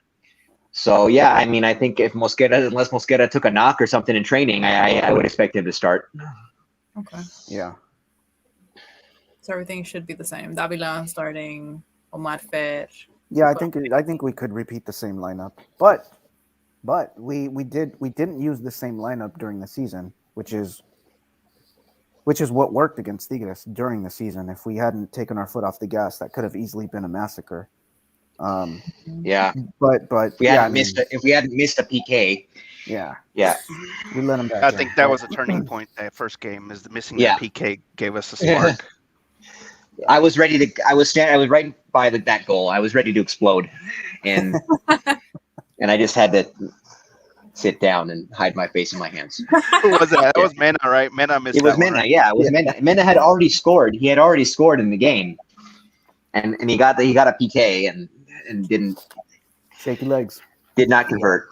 So yeah, I mean, I think if unless Mosquera took a knock or something in training, I would expect him to start. Okay. Yeah. So everything should be the same. Davila starting, Omar Fer. Yeah, I think we could repeat the same lineup, but we didn't use the same lineup during the season, which is what worked against Tigres during the season. If we hadn't taken our foot off the gas, that could have easily been a massacre. Yeah, But yeah, I mean, if we hadn't missed a PK, yeah, yeah, we let them back. I in. think that was a turning point. That first game is missing Yeah. that PK gave us a spark. I was ready to. I was right by that goal. I was ready to explode, and I just had to sit down and hide my face in my hands. Who was that? That was Mena, right? Mena missed It was that one, Mena. right? Yeah, it was Mena. Mena had already scored. He had already scored in the game, and he got a PK and didn't Shaky legs. did not convert.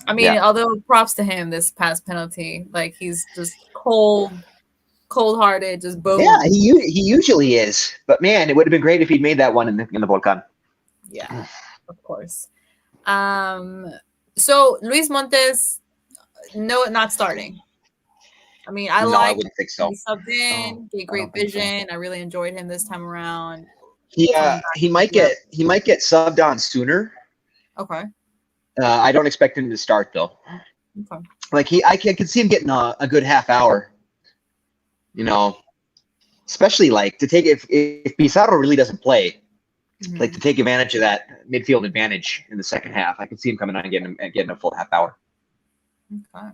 I mean, although props to him, this past penalty, like he's just cold-hearted, just boom. Yeah, he usually is, but man, it would have been great if he'd made that one in the Volcan. Yeah, of course. So Luis Montes, no, not starting. I mean, I wouldn't think so. He subbed in, he had great vision. I really enjoyed him this time around. Yeah, he might get subbed on sooner. Okay. I don't expect him to start though. Okay. Like I could see him getting a good half hour. You know, especially like to take if Pizarro really doesn't play, like to take advantage of that midfield advantage in the second half. I could see him coming on and getting a full half hour. Okay.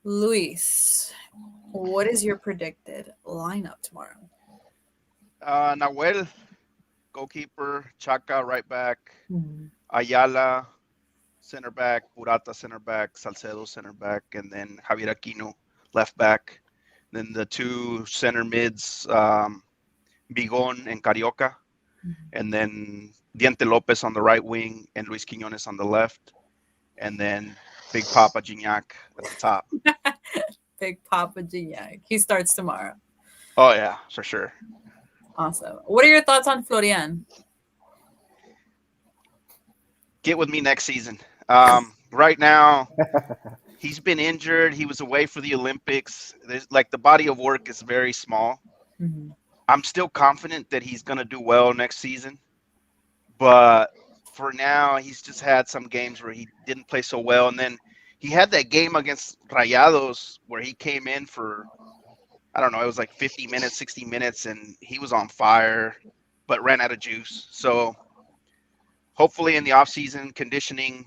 Luis, what is your predicted lineup tomorrow? Nahuel, goalkeeper. Chaka, right back. Ayala, center back. Purata, center back. Salcedo, center back. And then Javier Aquino, left back. Then the two center mids, Bigon and Carioca. And then Diente Lopez on the right wing and Luis Quiñones on the left. And then Big Papa Gignac at the top. Big Papa Gignac. He starts tomorrow. Oh, yeah, for sure. Awesome. What are your thoughts on Florian? Get with me next season. Right now, he's been injured. He was away for the Olympics. There's like the body of work is very small. I'm still confident that he's going to do well next season. But for now, he's just had some games where he didn't play so well. And then he had that game against Rayados where he came in for, I don't know, it was like 50 minutes, 60 minutes, and he was on fire, but ran out of juice. So hopefully in the offseason, conditioning,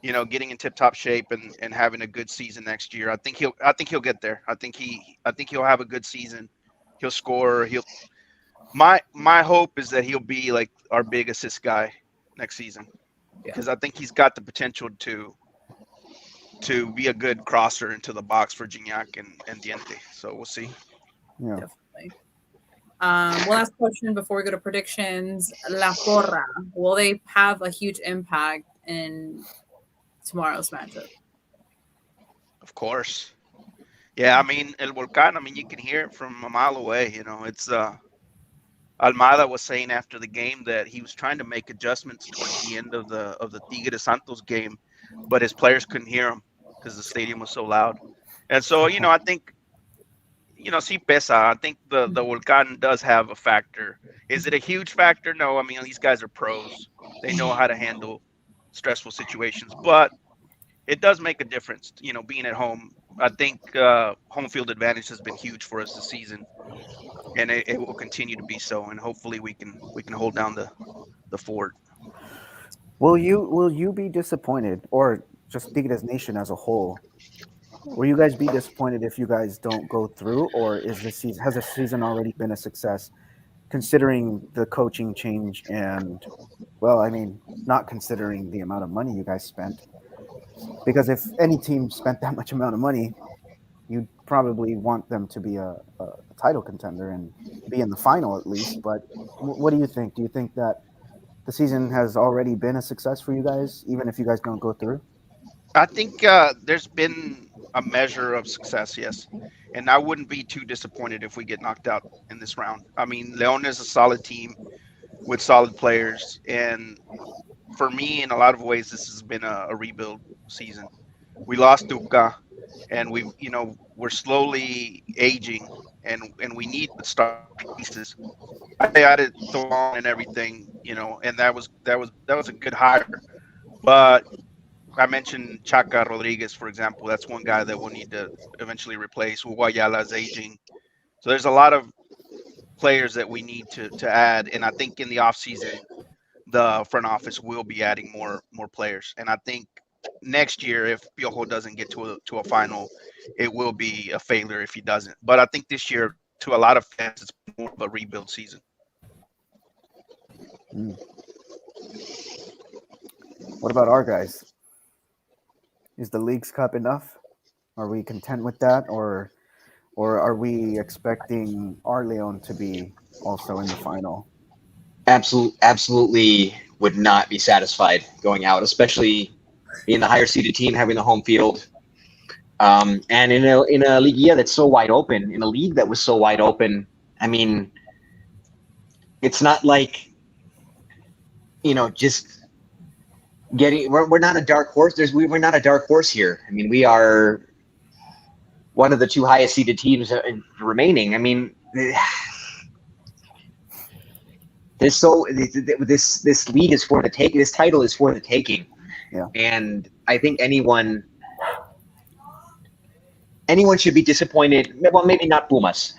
getting in tip-top shape and having a good season next year. I think he'll get there. I think he'll have a good season. He'll score. My hope is that he'll be like our big assist guy next season, because I think he's got the potential to be a good crosser into the box for Gignac and Diente. So we'll see. Yeah. Definitely. One last question before we go to predictions. La Porra, will they have a huge impact in tomorrow's matchup? Of course. Yeah, I mean, El Volcan, you can hear it from a mile away. It's Almada was saying after the game that he was trying to make adjustments towards the end of the Tigres Santos game, but his players couldn't hear him because the stadium was so loud. And so, I think, sí pesa. I think the Volcan does have a factor. Is it a huge factor? No. These guys are pros. They know how to handle stressful situations, but it does make a difference, being at home. I think home field advantage has been huge for us this season, and it will continue to be so. And hopefully we can hold down the fort. Will you be disappointed, or just Tigres Nation as a whole? Will you guys be disappointed if you guys don't go through, or has the season already been a success, considering the coaching change and, not considering the amount of money you guys spent? Because if any team spent that much amount of money, you'd probably want them to be a title contender and be in the final at least. But what do you think? Do you think that the season has already been a success for you guys, even if you guys don't go through? I think there's been a measure of success, yes, and I wouldn't be too disappointed if we get knocked out in this round. I mean, Leon is a solid team with solid players, and for me, in a lot of ways, this has been a rebuild season. We lost Duca, and we're slowly aging, and we need the star pieces. I added Thorn and everything, and that was a good hire. But I mentioned Chaka Rodriguez, for example. That's one guy that we'll need to eventually replace. Guayala is aging, so there's a lot of players that we need to add. And I think in the offseason, the front office will be adding more players. And I think next year, if Piojo doesn't get to a final, it will be a failure if he doesn't. But I think this year, to a lot of fans, it's more of a rebuild season. Mm. What about our guys? Is the Leagues Cup enough? Are we content with that, or are we expecting our Leon to be also in the final? Absolutely would not be satisfied going out, especially being the higher seeded team, having the home field. And in a league that's so wide open, in a league that was so wide open, I mean, it's not like, just we're not a dark horse. We're not a dark horse here. I mean, we are one of the two highest seeded teams remaining. I mean, this league is for the taking. This title is for the taking. Yeah. And I think anyone should be disappointed. Well, maybe not Pumas,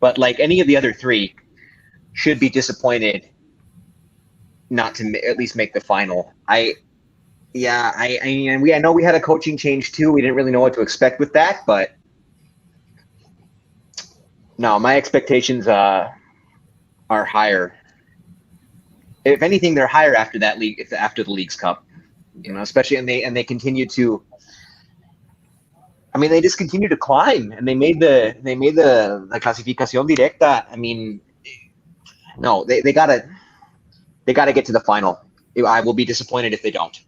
but like any of the other three should be disappointed not to at least make the final. I know we had a coaching change too. We didn't really know what to expect with that, but no, my expectations are higher. If anything, they're higher after that league, after the Leagues Cup. Especially and they continue to. I mean, they just continue to climb, and they made the clasificación directa. I mean, no, they gotta get to the final. I will be disappointed if they don't.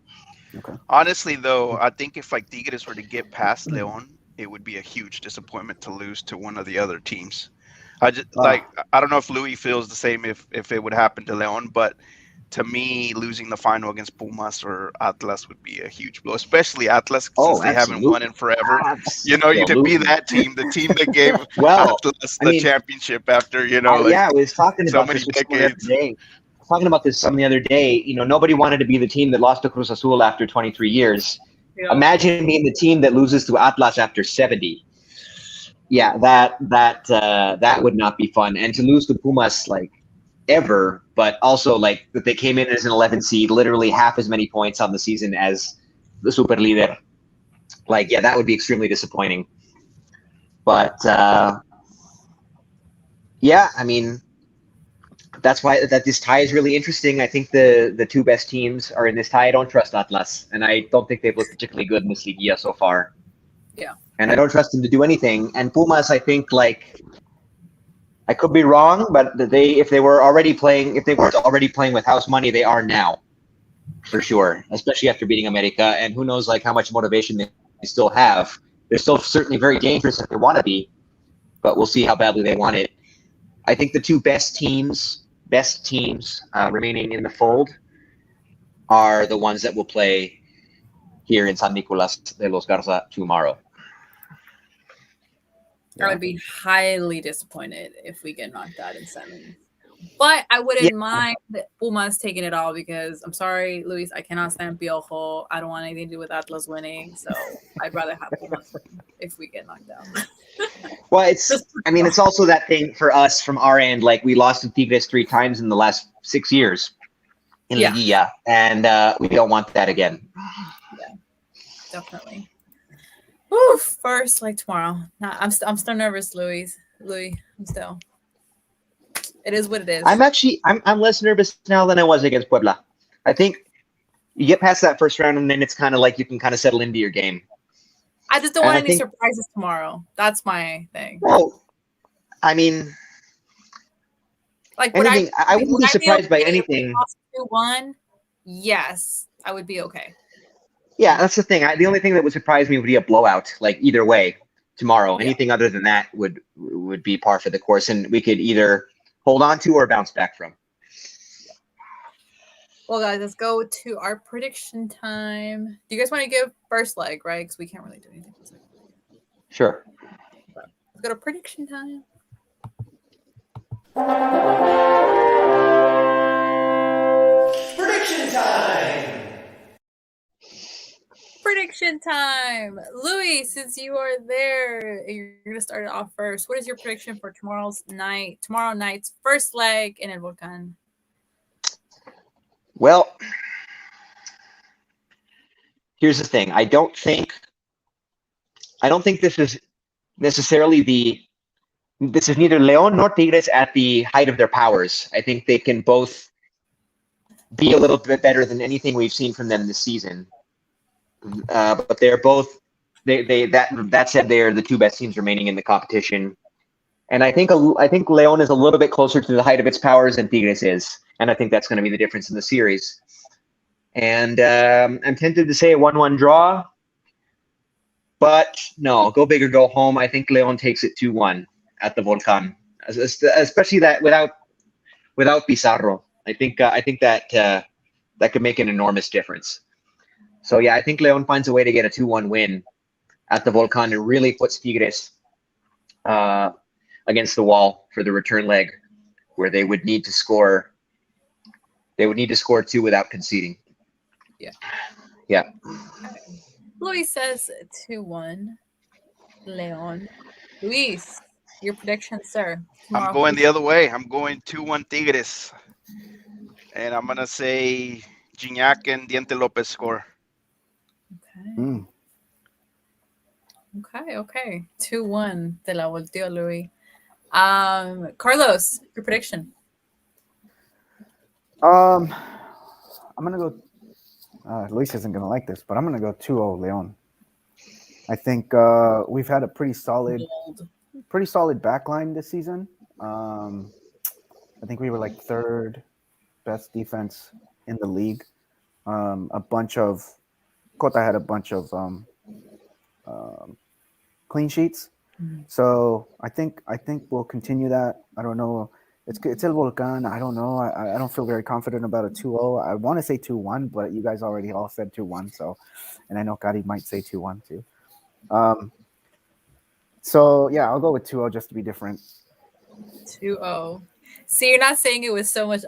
Okay. Honestly, though, I think if like Tigres were to get past Leon, it would be a huge disappointment to lose to one of the other teams. I don't know if Louis feels the same if it would happen to Leon, but to me, losing the final against Pumas or Atlas would be a huge blow, especially Atlas since they haven't won in forever. You to be that team, the team that gave Atlas the championship after I was talking so about many this decades. Talking about this some the other day. Nobody wanted to be the team that lost to Cruz Azul after 23 years. Yeah. Imagine being the team that loses to Atlas after 70. Yeah, that would not be fun. And to lose to Pumas like ever, but also like that they came in as an 11 seed, literally half as many points on the season as the super leader. Like, yeah, that would be extremely disappointing. But yeah, I mean, that's why this tie is really interesting. I think the two best teams are in this tie. I don't trust Atlas, and I don't think they've looked particularly good in this Liguilla so far. Yeah. And I don't trust them to do anything. And Pumas, I think, like, I could be wrong, but if they weren't already playing with house money, they are now, for sure. Especially after beating America, and who knows, like, how much motivation they still have. They're still certainly very dangerous if they want to be, but we'll see how badly they want it. I think the two best teams remaining in the fold are the ones that will play here in San Nicolas de los Garza tomorrow. I would be highly disappointed if we get knocked out in 7. But I wouldn't mind Pumas taking it all because I'm sorry, Luis, I cannot stand Piojo. I don't want anything to do with Atlas winning. So I'd rather have Pumas if we get knocked out. Well, it's also that thing for us from our end. Like, we lost to Tigres 3 times in the last 6 years in Liguilla, and we don't want that again. Yeah, definitely. Woo, first, like tomorrow. I'm still nervous, Louis. I'm still. It is what it is. I'm less nervous now than I was against Puebla. I think you get past that first round, and then it's kind of like you can kind of settle into your game. I just don't want any surprises tomorrow. That's my thing. Well, I mean, Like, anything. I wouldn't be surprised by okay anything. 2-1? Yes, I would be okay. Yeah, that's the thing. The only thing that would surprise me would be a blowout, like either way tomorrow. Yeah. Anything other than that would be par for the course, and we could either hold on to or bounce back from. Well, guys, let's go to our prediction time. Do you guys want to give first leg, right? Because we can't really do anything. Sure. Let's go to prediction time. Prediction time! Prediction time. Louis, since you are there, you're going to start it off first. What is your prediction for tomorrow night's first leg in El Volcan? Well, here's the thing. I don't think this is necessarily this is neither León nor Tigres at the height of their powers. I think they can both be a little bit better than anything we've seen from them this season. But they're both that said, they are the two best teams remaining in the competition. And I think León is a little bit closer to the height of its powers than Tigres is. And I think that's going to be the difference in the series. And I'm tempted to say a 1-1 draw. But no, go big or go home. I think León takes it 2-1 at the Volcan, especially that without Pizarro. I think that could make an enormous difference. So yeah, I think León finds a way to get a 2-1 win at the Volcan and really puts Tigres against the wall for the return leg, where they would need to score. They would need to score 2 without conceding. Yeah. Yeah. Luis says 2-1. León. Luis, your prediction, sir. I'm going the other way. I'm going 2-1 Tigres. And I'm going to say Gignac and Diente Lopez score. Okay. Okay. 2-1. Te la volteó, Luis. Carlos, your prediction. I'm going to go, Luis isn't going to like this, but I'm going to go 2-0 León. I think we've had a pretty solid backline this season. I think we were like third best defense in the league. Cota had a bunch of clean sheets. Mm-hmm. So I think we'll continue that. I don't know. It's El Volcan. I don't know. I don't feel very confident about a 2-0. I want to say 2-1, but you guys already all said 2-1. So, and I know Kari might say 2-1 too. So yeah, I'll go with 2-0 just to be different. 2-0. See, you're not saying it with so much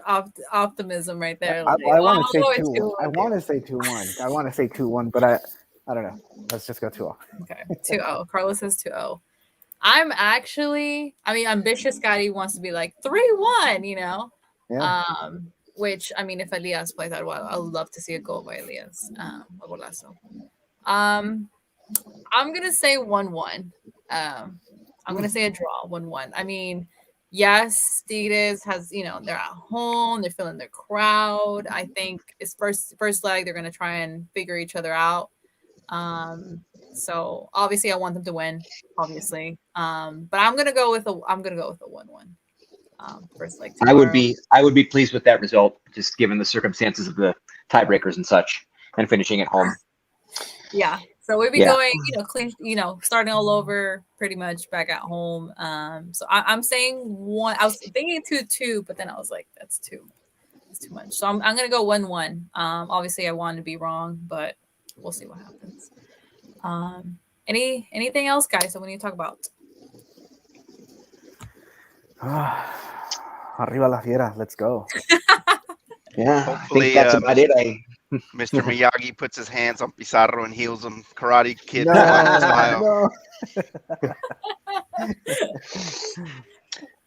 optimism right there. I want to say 2-1. I want to say 2-1. I want to say 2-1, but I don't know. Let's just go 2-0. Okay, 2-0. Carlos says 2-0. I'm actually, ambitious Scotty wants to be like 3-1, you know? Yeah. Which, if Elias plays that well, I would love to see a goal by Elias. I'm going to say 1-1. I'm going to say a draw, 1-1. Yes, Tigres has, they're at home. They're feeling their crowd. I think it's first leg. They're going to try and figure each other out. So obviously I want them to win, obviously. But I'm going to go with a 1-1. First leg tomorrow. I would be pleased with that result, just given the circumstances of the tiebreakers and such, and finishing at home. Yeah. So we'd be going, clean, starting all over pretty much back at home. So I'm saying 1. I was thinking 2-2, but then I was like, that's too much. So I'm going to go 1-1. Obviously I want to be wrong, but we'll see what happens. Anything else, guys, that we need to talk about? Arriba la fiera. Let's go. Yeah. Hopefully, I think that's about it. Mr. Miyagi puts his hands on Pizarro and heals him. Karate Kid No.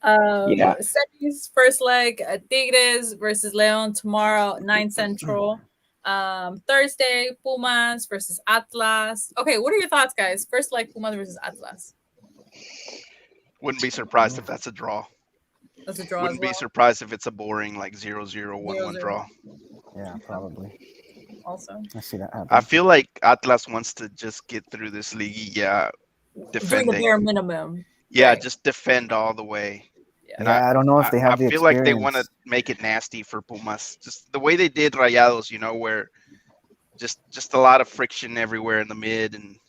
Semis first leg, Tigres versus León tomorrow, 9 Central. Thursday, Pumas versus Atlas. Okay, what are your thoughts, guys? First leg, Pumas versus Atlas. Wouldn't be surprised if that's a draw. That's a draw. Wouldn't be surprised if it's a boring 0-0, 1-1 draw. Yeah, probably. Also, I see that happen. I feel like Atlas wants to just get through this league. Yeah, defending. Doing the bare minimum. Yeah, right. Just defend all the way. And Yeah, I don't know if they have I the feel like they want to experience. make it nasty for Pumas, just the way they did Rayados, where just a lot of friction everywhere in the mid, and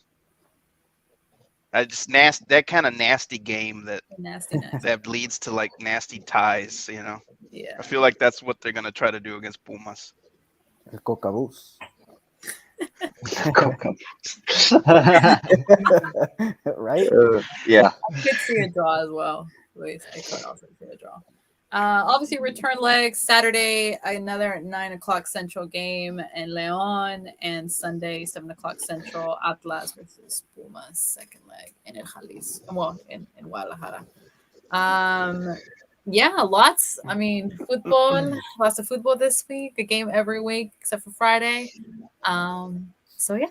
just that kind of nasty game Nastiness. that leads to like nasty ties. Yeah. I feel like that's what they're gonna try to do against Pumas. El Cocabús. Right? Yeah. I could see a draw as well. Luis, I could also see a draw. Obviously, return legs Saturday, another 9 o'clock Central game in Leon, and Sunday 7 o'clock Central, Atlas versus Pumas, second leg in El Jalisco, well, in Guadalajara. Yeah, lots. I mean, football, lots of football this week. A game every week except for Friday. So yeah.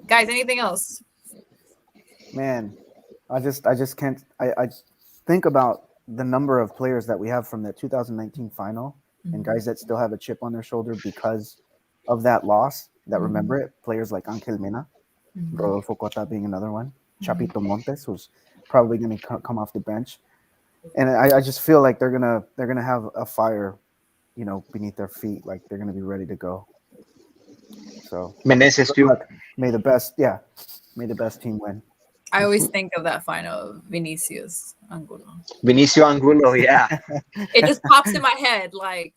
Guys, anything else? Man, I just can't. I just think about the number of players that we have from the 2019 final and guys that still have a chip on their shoulder because of that loss that remember it. Players like Angel Mena, Rodolfo Cota being another one, Chapito Montes, who's probably going to come off the bench, and I just feel like they're gonna have a fire, beneath their feet, like they're gonna be ready to go. So Meneses too. may the best team win. I always think of that final of Vinicius Angulo. Vinicio Angulo, yeah. It just pops in my head like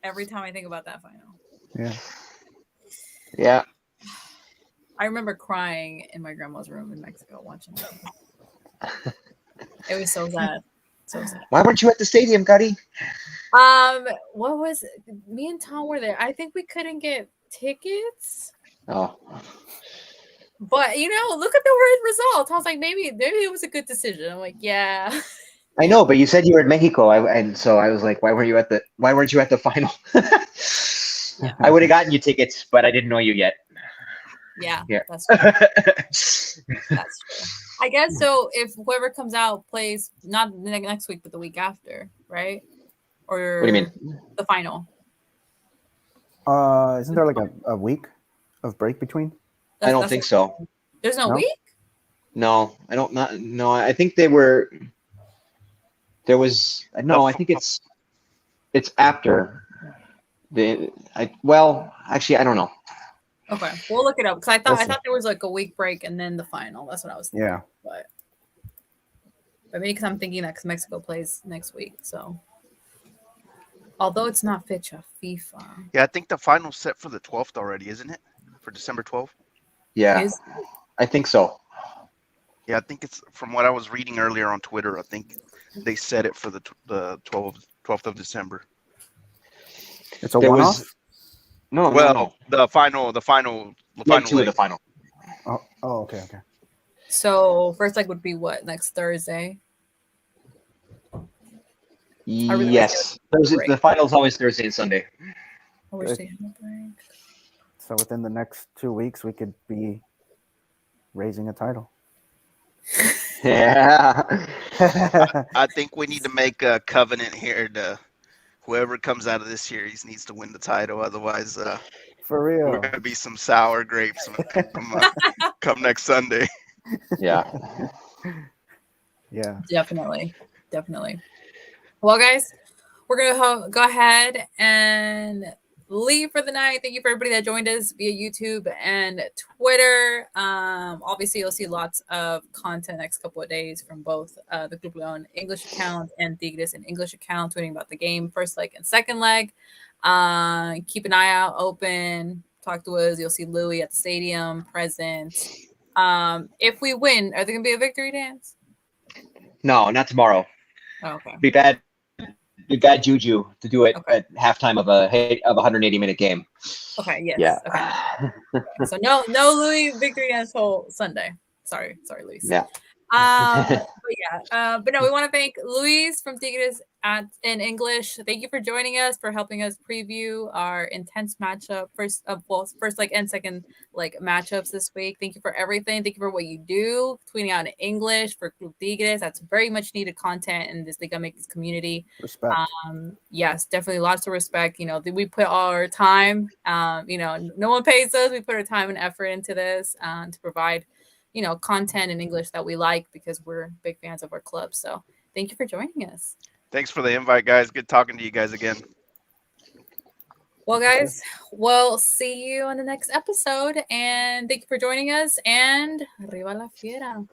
every time I think about that final. Yeah. Yeah. I remember crying in my grandma's room in Mexico watching it. It was so sad. So sad. Why weren't you at the stadium, Gotti? What was me and Tom were there? I think we couldn't get tickets. Oh. But look at the results. I was like, maybe it was a good decision. I'm like, yeah. I know, but you said you were in Mexico, and so I was like, why weren't you at the final? Yeah. I would have gotten you tickets, but I didn't know you yet. Yeah, Yeah. that's true. That's true. I guess so. If whoever comes out plays not next week, but the week after, right? Or What do you mean? The final. Isn't there like a week of break between? I don't think so. There's no week? No, I don't. No, I think there was. No, I think it's after actually, I don't know. Okay, we'll look it up because I thought there was like a week break and then the final. That's what I was thinking. Yeah. But maybe because I'm thinking that because Mexico plays next week, so although it's not fecha FIFA. Yeah, I think the final's set for the 12th already, isn't it? For December 12th. Yeah, I think so. Yeah, I think it's from what I was reading earlier on Twitter. I think they set it for the 12th of December. It's a one-off? No. The final. The final. Oh, okay. So first leg would be what, next Thursday? Yes, the final's always Thursday and Sunday. I wish they had a break. So within the next 2 weeks, we could be raising a title. Yeah. I think we need to make a covenant here to whoever comes out of this series needs to win the title. Otherwise, for real, we're gonna be some sour grapes come next Sunday. Yeah. Yeah. Definitely. Well, guys, we're gonna go ahead and leave for the night. Thank you for everybody that joined us via YouTube and Twitter. Obviously, you'll see lots of content next couple of days from both the Club Leon English account and Tigres and English account, tweeting about the game, first leg and second leg. Keep an eye out, open, talk to us. You'll see Louis at the stadium, present. If we win, are there gonna be a victory dance? No, not tomorrow. Oh, okay. Be bad juju to do it at halftime of a 180-minute game. Okay. Yes. Yeah. Okay. So no Louis victory dance whole Sunday. Sorry, Luis. Yeah. But no, we want to thank Luis from Tigres in English. Thank you for joining us, for helping us preview our intense matchup, first leg and second leg matchups this week. Thank you for everything. Thank you for what you do, tweeting out in English for Club Tigres. That's very much needed content in this Liga MX community. Respect. Yes, definitely lots of respect. We put all our time. No one pays us. We put our time and effort into this to provide content in English that we like because we're big fans of our club. So Thank you for joining us. Thanks for the invite, guys. Good talking to you guys again. Well, guys, we'll see you on the next episode. And thank you for joining us. And arriba la fiera.